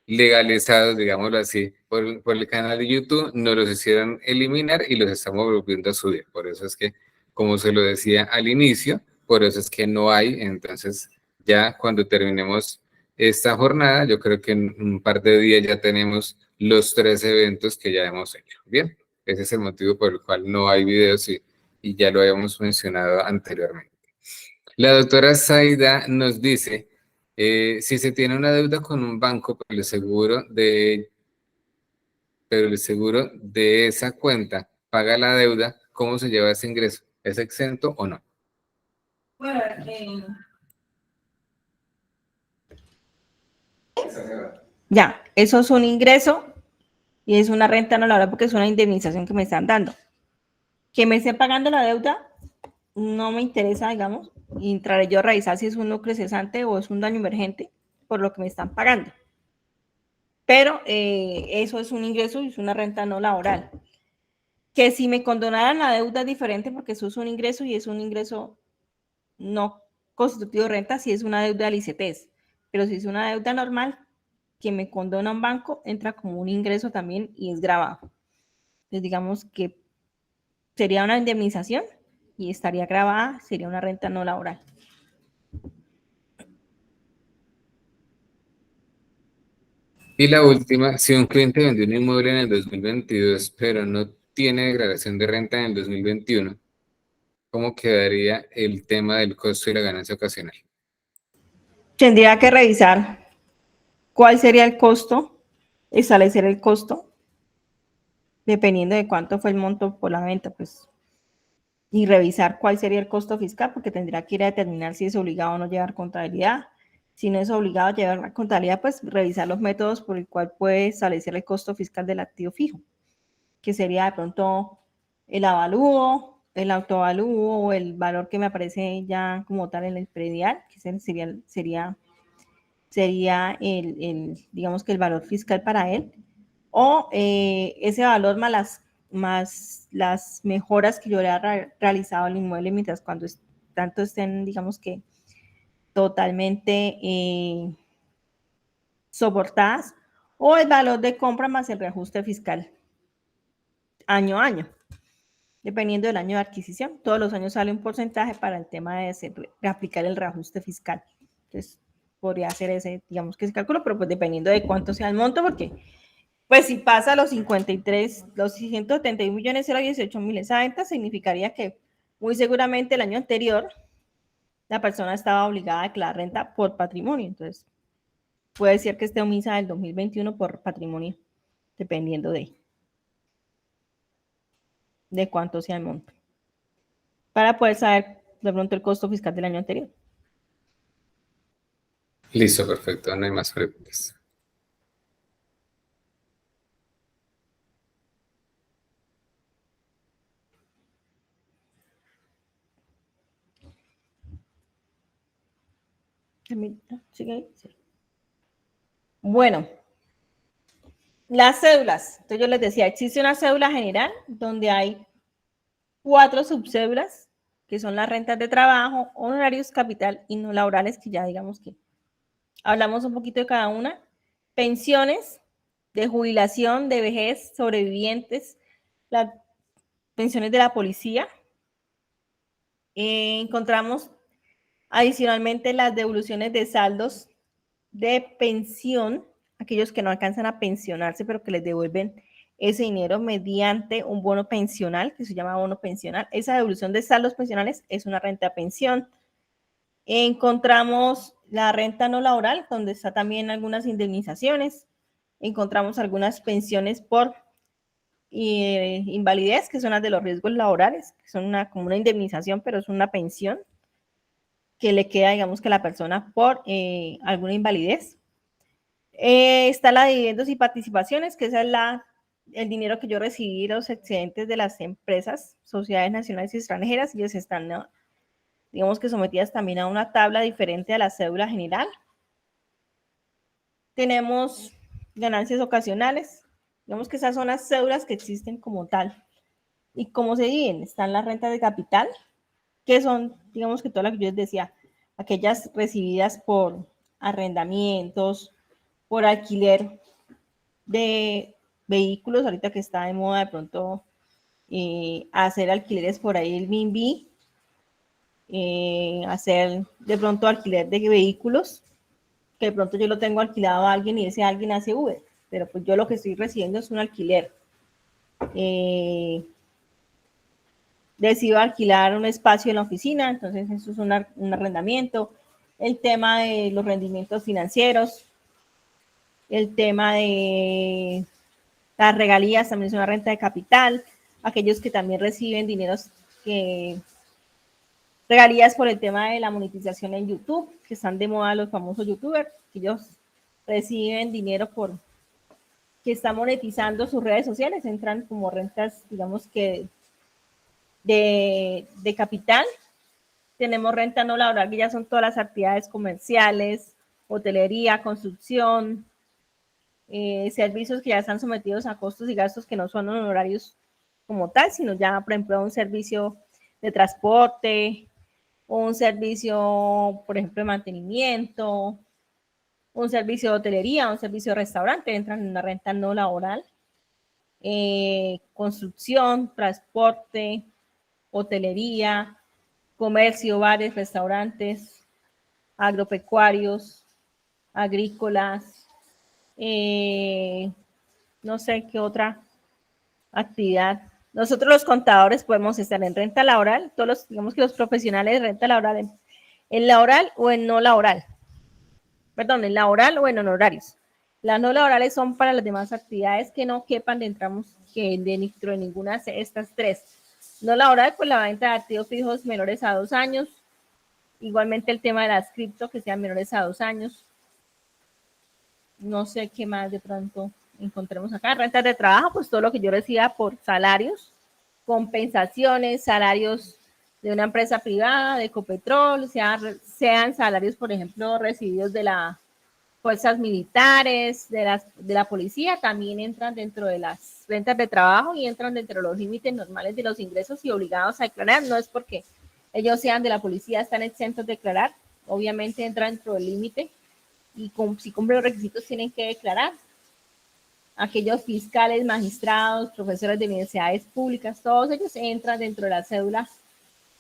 legalizados, digámoslo así, por el canal de YouTube. Nos los hicieron eliminar y los estamos volviendo a subir. Por eso es que, como se lo decía al inicio, por eso es que no hay. Entonces, ya cuando terminemos esta jornada, yo creo que en un par de días ya tenemos los 3 eventos que ya hemos hecho. Bien, Ese es el motivo por el cual no hay videos y ya lo habíamos mencionado anteriormente. La doctora Zaida nos dice, si se tiene una deuda con un banco, pero el seguro de esa cuenta paga la deuda, ¿cómo se lleva ese ingreso? ¿Es exento o no? Bueno, ya, eso es un ingreso y es una renta no laboral porque es una indemnización que me están dando. Que me esté pagando la deuda no me interesa, digamos, y entraré yo a revisar si es un lucro cesante o es un daño emergente por lo que me están pagando. Pero eso es un ingreso y es una renta no laboral. Que si me condonaran la deuda es diferente porque eso es un ingreso y es un ingreso no constitutivo de renta si es una deuda del ICETEX. Pero si es una deuda normal que me condona un banco, entra como un ingreso también y es grabado. Entonces digamos que sería una indemnización y estaría grabada, sería una renta no laboral. Y la última, si un cliente vendió un inmueble en el 2022, pero no tiene declaración de renta en el 2021, ¿cómo quedaría el tema del costo y la ganancia ocasional? Tendría que revisar cuál sería el costo, establecer el costo, dependiendo de cuánto fue el monto por la venta, pues, y revisar cuál sería el costo fiscal, porque tendría que ir a determinar si es obligado o no llevar contabilidad. Si no es obligado a llevar la contabilidad, pues revisar los métodos por el cual puede establecer el costo fiscal del activo fijo, que sería de pronto el avalúo, el autoavalúo o el valor que me aparece ya como tal en el predial, que sería digamos que el valor fiscal para él, o ese valor más las mejoras que yo le haya realizado al inmueble mientras cuando tanto estén, digamos que totalmente soportadas, o el valor de compra más el reajuste fiscal año a año, dependiendo del año de adquisición. Todos los años sale un porcentaje para el tema de aplicar el reajuste fiscal. Entonces, podría hacer ese, digamos que ese cálculo, pero pues dependiendo de cuánto sea el monto, porque pues si pasa los 671 millones 018 mil esa venta, significaría que muy seguramente el año anterior la persona estaba obligada a declarar renta por patrimonio. Entonces, puede ser que esté omisa del 2021 por patrimonio, dependiendo de cuánto sea el monto, para poder saber de pronto el costo fiscal del año anterior. Listo, perfecto, no hay más preguntas. ¿Sigue ahí? Sí. Bueno, las cédulas. Entonces yo les decía, existe una cédula general donde hay 4 subcédulas, que son las rentas de trabajo, honorarios, capital y no laborales, que ya digamos que hablamos un poquito de cada una. Pensiones de jubilación, de vejez, sobrevivientes, las pensiones de la policía. Encontramos adicionalmente las devoluciones de saldos de pensión, aquellos que no alcanzan a pensionarse, pero que les devuelven ese dinero mediante un bono pensional, que se llama bono pensional. Esa devolución de saldos pensionales es una renta pensión. Encontramos la renta no laboral, donde está también algunas indemnizaciones. Encontramos algunas pensiones por invalidez, que son las de los riesgos laborales, que son como una indemnización, pero es una pensión que le queda, digamos, que a la persona por alguna invalidez. Está la de dividendos y participaciones, que esa es el dinero que yo recibí de los excedentes de las empresas, sociedades nacionales y extranjeras, y ellos están, ¿no?, digamos que sometidas también a una tabla diferente a la cédula general. Tenemos ganancias ocasionales, digamos que esas son las cédulas que existen como tal. ¿Y cómo se dividen? Están las rentas de capital, que son, digamos que todas las que yo les decía, aquellas recibidas por arrendamientos, por alquiler de vehículos, ahorita que está de moda de pronto hacer alquileres por ahí el Minbi, hacer de pronto alquiler de vehículos, que de pronto yo lo tengo alquilado a alguien y ese alguien hace Uber, pero pues yo lo que estoy recibiendo es un alquiler. decido alquilar un espacio en la oficina, entonces eso es un arrendamiento. El tema de los rendimientos financieros, el tema de las regalías también es una renta de capital, aquellos que también reciben dineros regalías por el tema de la monetización en YouTube, que están de moda los famosos youtubers, que ellos reciben dinero por que están monetizando sus redes sociales, entran como rentas, digamos que de capital. Tenemos renta no laboral, que ya son todas las actividades comerciales, hotelería, construcción, servicios que ya están sometidos a costos y gastos que no son honorarios como tal, sino ya, por ejemplo, un servicio de transporte, un servicio, por ejemplo, de mantenimiento, un servicio de hotelería, un servicio de restaurante, entran en una renta no laboral, construcción, transporte, hotelería, comercio, bares, restaurantes, agropecuarios, agrícolas, no sé qué otra actividad. Nosotros los contadores podemos estar en renta laboral, todos los, digamos que los profesionales de renta laboral en laboral o en no laboral. Perdón, en laboral o en honorarios. Las no laborales son para las demás actividades que no quepan dentro de ninguna de estas tres. No laboral, pues la venta de activos fijos menores a 2 años. Igualmente el tema de las cripto que sean menores a 2 años. No sé qué más de pronto encontremos acá. Rentas de trabajo, pues todo lo que yo reciba por salarios, compensaciones, salarios de una empresa privada, de Ecopetrol, sean salarios, por ejemplo, recibidos de las fuerzas militares, de la policía, también entran dentro de las rentas de trabajo y entran dentro de los límites normales de los ingresos y obligados a declarar. No es porque ellos sean de la policía, están exentos de declarar, obviamente entran dentro del límite y si cumplen los requisitos tienen que declarar. Aquellos fiscales, magistrados, profesores de universidades públicas, todos ellos entran dentro de la cédula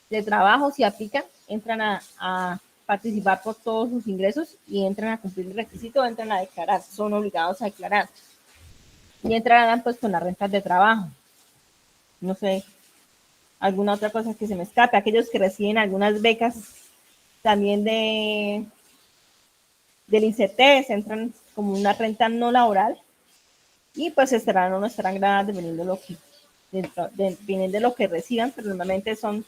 de trabajo, si aplican, entran a participar por todos sus ingresos y entran a cumplir el requisito, entran a declarar, son obligados a declarar. Y entrarán pues con las rentas de trabajo. No sé, alguna otra cosa que se me escape. Aquellos que reciben algunas becas también del INCETES entran como una renta no laboral y pues estarán o no estarán grabadas dependiendo de lo que reciban, pero normalmente son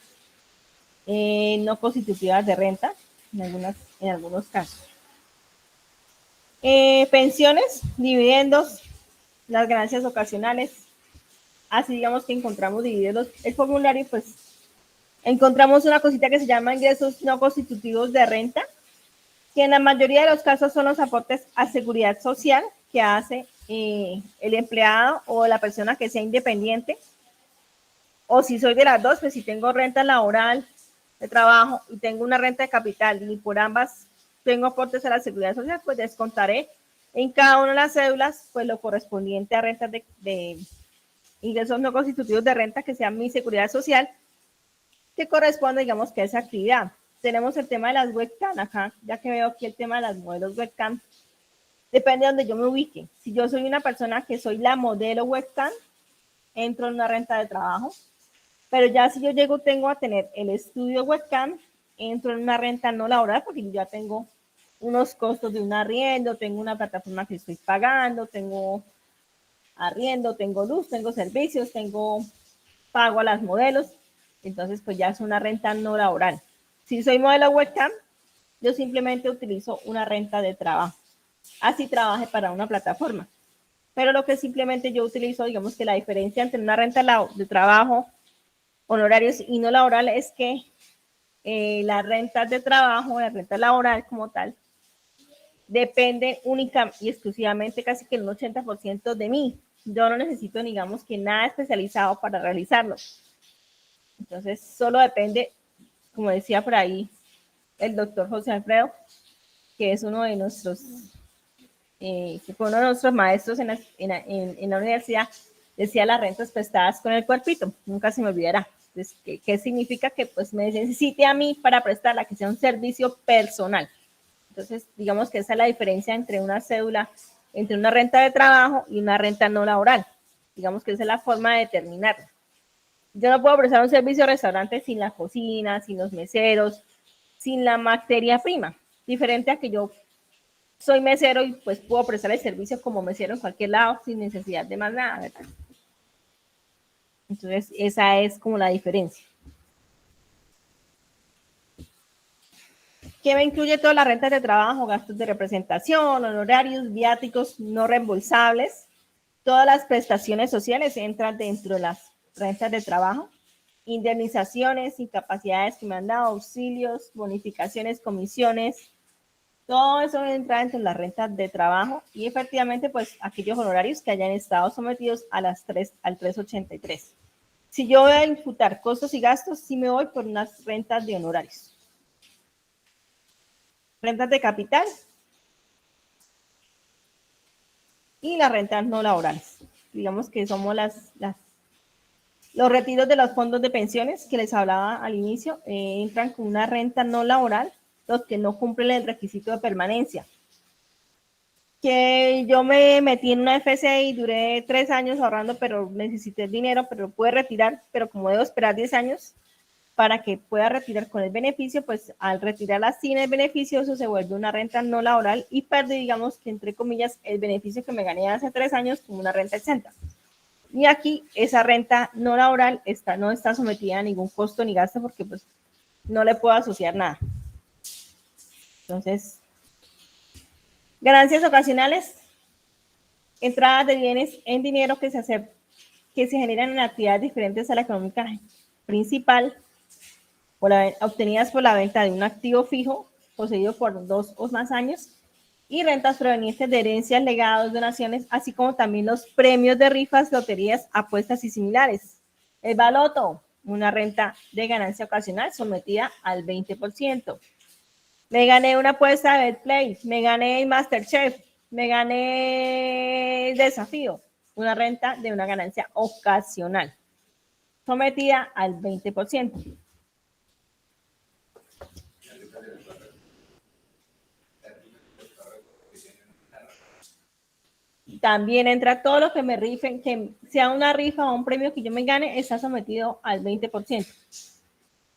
no constitutivas de renta en algunos casos. Pensiones, dividendos, las ganancias ocasionales, así digamos que encontramos divididos el formulario, pues encontramos una cosita que se llama ingresos no constitutivos de renta, que en la mayoría de los casos son los aportes a seguridad social que hace el empleado o la persona que sea independiente, o si soy de las dos, pues si tengo renta laboral de trabajo y tengo una renta de capital y por ambas tengo aportes a la seguridad social, pues descontaré en cada una de las cédulas pues lo correspondiente a rentas de ingresos no constitutivos de renta que sea mi seguridad social, que corresponde, digamos, que a esa actividad. Tenemos el tema de las webcam acá, ya que veo aquí el tema de las modelos webcam. Depende de donde yo me ubique. Si yo soy una persona que soy la modelo webcam, entro en una renta de trabajo. Pero ya si yo tengo a tener el estudio webcam, entro en una renta no laboral porque yo ya tengo unos costos de un arriendo, tengo una plataforma que estoy pagando, tengo arriendo, tengo luz, tengo servicios, tengo pago a las modelos. Entonces, pues ya es una renta no laboral. Si soy modelo webcam, yo simplemente utilizo una renta de trabajo. Así trabaje para una plataforma. Pero lo que simplemente yo utilizo, digamos que la diferencia entre una renta de trabajo, honorarios y no laboral es que las rentas de trabajo, la renta laboral como tal, depende única y exclusivamente casi que el 80% de mí. Yo no necesito, digamos, que nada especializado para realizarlo. Entonces, solo depende, como decía por ahí el doctor José Alfredo, que es uno de nuestros, que fue uno de nuestros maestros en la universidad, decía las rentas prestadas con el cuerpito, nunca se me olvidará. Entonces, ¿qué significa? Que pues me necesite a mí para prestarla, que sea un servicio personal. Entonces, digamos que esa es la diferencia entre una cédula, entre una renta de trabajo y una renta no laboral. Digamos que esa es la forma de determinarlo. Yo no puedo prestar un servicio de restaurante sin la cocina, sin los meseros, sin la materia prima. Diferente a que yo soy mesero y pues puedo prestar el servicio como mesero en cualquier lado sin necesidad de más nada, ¿verdad? Entonces, esa es como la diferencia. ¿Qué me incluye todas las rentas de trabajo, gastos de representación, honorarios, viáticos no reembolsables? Todas las prestaciones sociales entran dentro de las rentas de trabajo. Indemnizaciones, incapacidades que me han dado, auxilios, bonificaciones, comisiones, todo eso entra dentro de las rentas de trabajo y efectivamente pues aquellos honorarios que hayan estado sometidos a al 383. Si yo voy a imputar costos y gastos, sí me voy por unas rentas de honorarios. Rentas de capital y las rentas no laborales. Digamos que somos los retiros de los fondos de pensiones que les hablaba al inicio, entran con una renta no laboral, los que no cumplen el requisito de permanencia. Que yo me metí en una FCI y duré 3 años ahorrando, pero necesité el dinero, pero lo pude retirar, pero como debo esperar 10 años para que pueda retirar con el beneficio, pues al retirarla sin el beneficio, eso se vuelve una renta no laboral y perdí, digamos que entre comillas, el beneficio que me gané hace 3 años como una renta exenta. Y aquí esa renta no laboral no está sometida a ningún costo ni gasto porque pues no le puedo asociar nada. Entonces, ganancias ocasionales, entradas de bienes en dinero que se generan en actividades diferentes a la económica principal, obtenidas por la venta de un activo fijo poseído por 2 o más años, y rentas provenientes de herencias, legados, donaciones, así como también los premios de rifas, loterías, apuestas y similares. El baloto, una renta de ganancia ocasional sometida al 20%. Me gané una apuesta de Betplay, me gané el Masterchef, me gané el desafío, una renta de una ganancia ocasional sometida al 20%. También entra todo lo que me rifen, que sea una rifa o un premio que yo me gane, está sometido al 20%.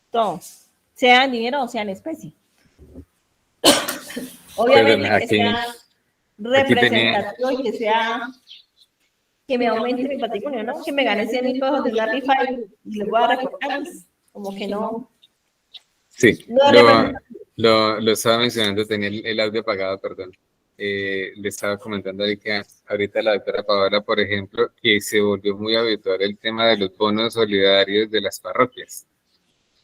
Todo, sea en dinero o sea en especie. Obviamente Perdón, que sea representativo y que sea que me aumente mi patrimonio, ¿no? Que me gane 100,000 pesos de una rifa y les voy a reportar, como que no. Sí, No lo estaba mencionando, tenía el audio apagado, perdón. Le estaba comentando ahorita a la doctora Paola, por ejemplo, que se volvió muy habitual el tema de los bonos solidarios de las parroquias.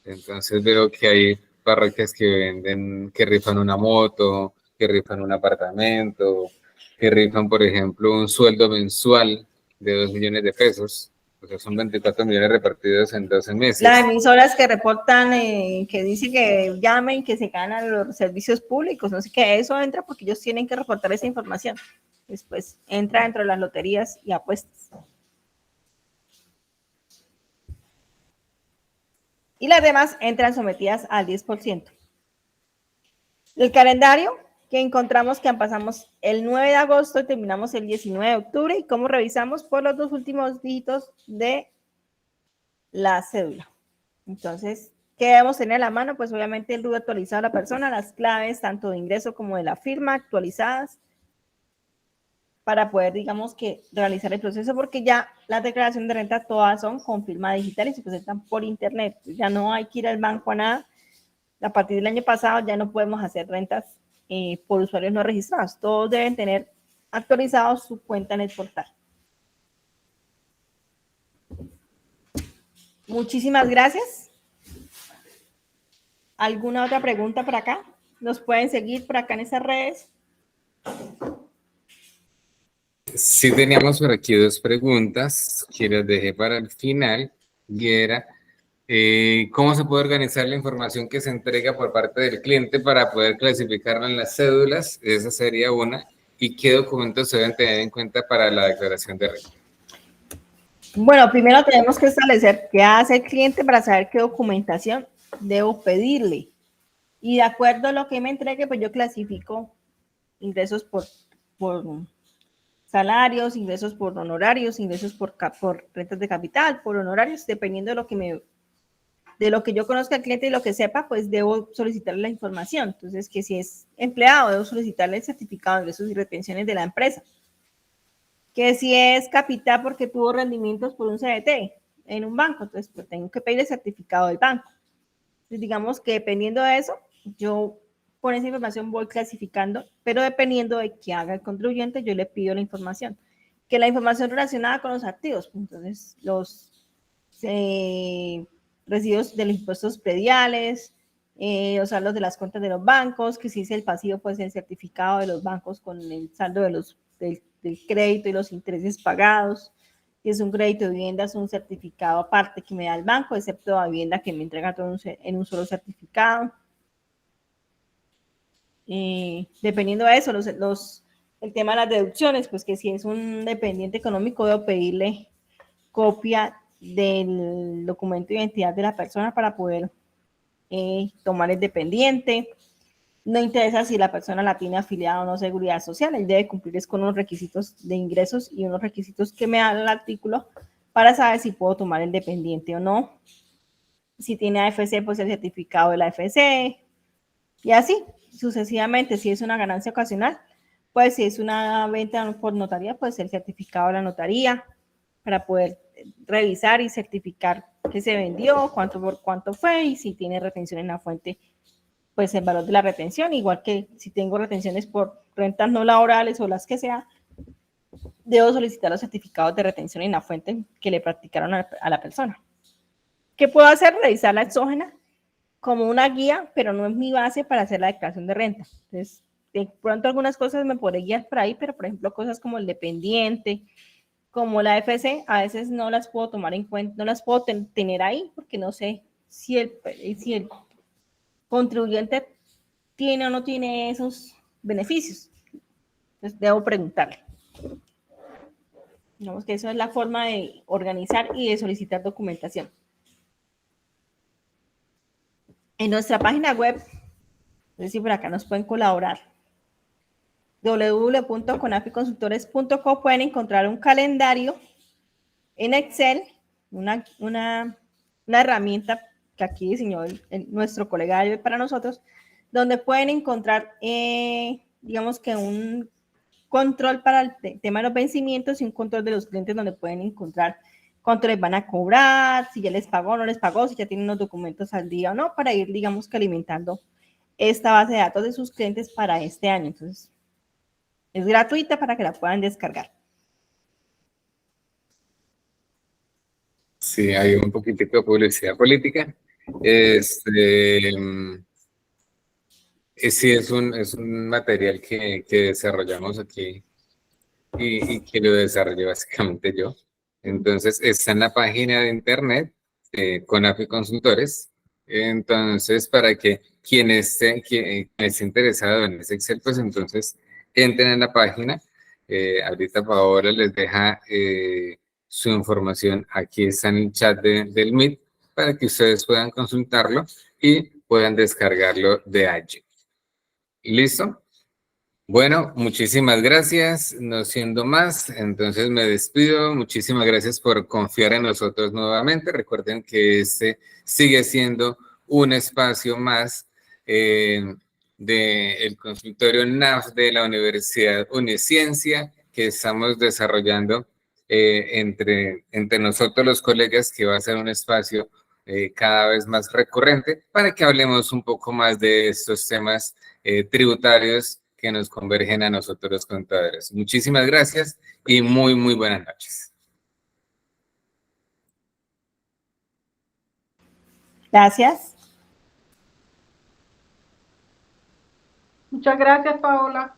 Entonces veo que hay parroquias que venden, que rifan una moto, que rifan un apartamento, que rifan, por ejemplo, un sueldo mensual de 2 millones de pesos. O sea, son 24 millones repartidos en 12 meses. Las emisoras que reportan, que dicen que llamen, que se ganan los servicios públicos, no sé qué, eso entra porque ellos tienen que reportar esa información. Después entra dentro de las loterías y apuestas. Y las demás entran sometidas al 10%. El calendario que encontramos que pasamos el 9 de agosto y terminamos el 19 de octubre y cómo revisamos por los 2 últimos dígitos de la cédula. Entonces, ¿qué debemos tener a la mano? Pues obviamente el RUT actualizado de la persona, las claves tanto de ingreso como de la firma actualizadas para poder, digamos que, realizar el proceso, porque ya las declaraciones de renta todas son con firma digital y se presentan por internet. Ya no hay que ir al banco a nada. A partir del año pasado ya no podemos hacer rentas por usuarios no registrados. Todos deben tener actualizados su cuenta en el portal. Muchísimas gracias. ¿Alguna otra pregunta por acá? ¿Nos pueden seguir por acá en esas redes? Sí, teníamos por aquí 2 preguntas que las dejé para el final, y era ¿cómo se puede organizar la información que se entrega por parte del cliente para poder clasificarla en las cédulas? Esa sería una. ¿Y qué documentos se deben tener en cuenta para la declaración de renta? Bueno, primero tenemos que establecer qué hace el cliente para saber qué documentación debo pedirle. Y de acuerdo a lo que me entregue, pues yo clasifico ingresos por salarios, ingresos por honorarios, ingresos por rentas de capital, por honorarios, dependiendo de lo que yo conozca al cliente y lo que sepa, pues debo solicitarle la información. Entonces, que si es empleado, debo solicitarle el certificado de ingresos y retenciones de la empresa. Que si es capital porque tuvo rendimientos por un CDT en un banco, entonces pues tengo que pedir el certificado del banco. Entonces, digamos que dependiendo de eso, yo con esa información voy clasificando, pero dependiendo de qué haga el contribuyente, yo le pido la información. Que la información relacionada con los activos, entonces los residuos de los impuestos prediales, los saldos de las cuentas de los bancos, que si es el pasivo, pues el certificado de los bancos con el saldo del crédito y los intereses pagados. Si es un crédito de vivienda, es un certificado aparte que me da el banco, excepto la vivienda que me entrega todo en un solo certificado. Dependiendo de eso, el tema de las deducciones, pues que si es un dependiente económico, debo pedirle copia del documento de identidad de la persona para poder tomar el dependiente. No interesa si la persona la tiene afiliada o no a Seguridad Social, él debe cumplir con unos requisitos de ingresos y unos requisitos que me da el artículo para saber si puedo tomar el dependiente o no. Si tiene AFC, pues el certificado de la AFC y así sucesivamente. Si es una ganancia ocasional, pues si es una venta por notaría, pues el certificado de la notaría para poder revisar y certificar que se vendió, por cuánto fue y si tiene retención en la fuente, pues el valor de la retención, igual que si tengo retenciones por rentas no laborales o las que sea, debo solicitar los certificados de retención en la fuente que le practicaron a la persona. ¿Qué puedo hacer? Revisar la exógena como una guía, pero no es mi base para hacer la declaración de renta. Entonces, de pronto algunas cosas me podré guiar por ahí, pero por ejemplo cosas como el dependiente, como la FC, a veces no las puedo tomar en cuenta, no las puedo tener ahí porque no sé si el contribuyente tiene o no tiene esos beneficios. Entonces, debo preguntarle. Digamos que eso es la forma de organizar y de solicitar documentación. En nuestra página web, es decir, por acá nos pueden colaborar, www.conaficonsultores.co, pueden encontrar un calendario en Excel, una herramienta que aquí diseñó nuestro colega para nosotros, donde pueden encontrar, digamos que un control para el tema de los vencimientos y un control de los clientes donde pueden encontrar cuánto les van a cobrar, si ya les pagó o no les pagó, si ya tienen los documentos al día o no, para ir, digamos que alimentando esta base de datos de sus clientes para este año. Entonces, es gratuita para que la puedan descargar. Sí, hay un poquitico de publicidad política. Sí, es un material que desarrollamos aquí y que lo desarrollé básicamente yo. Entonces, está en la página de internet Conafi Consultores. Entonces, para que quien esté interesado en ese Excel, pues entonces entren en la página. Ahorita Paola les deja su información. Aquí está en el chat del Meet para que ustedes puedan consultarlo y puedan descargarlo de allí. ¿Listo? Bueno, muchísimas gracias. No siendo más, entonces me despido. Muchísimas gracias por confiar en nosotros nuevamente. Recuerden que este sigue siendo un espacio más del consultorio NAF de la Universidad Uniciencia que estamos desarrollando entre nosotros los colegas, que va a ser un espacio cada vez más recurrente para que hablemos un poco más de estos temas tributarios que nos convergen a nosotros los contadores. Muchísimas gracias y muy, muy buenas noches. Gracias. Muchas gracias, Paola.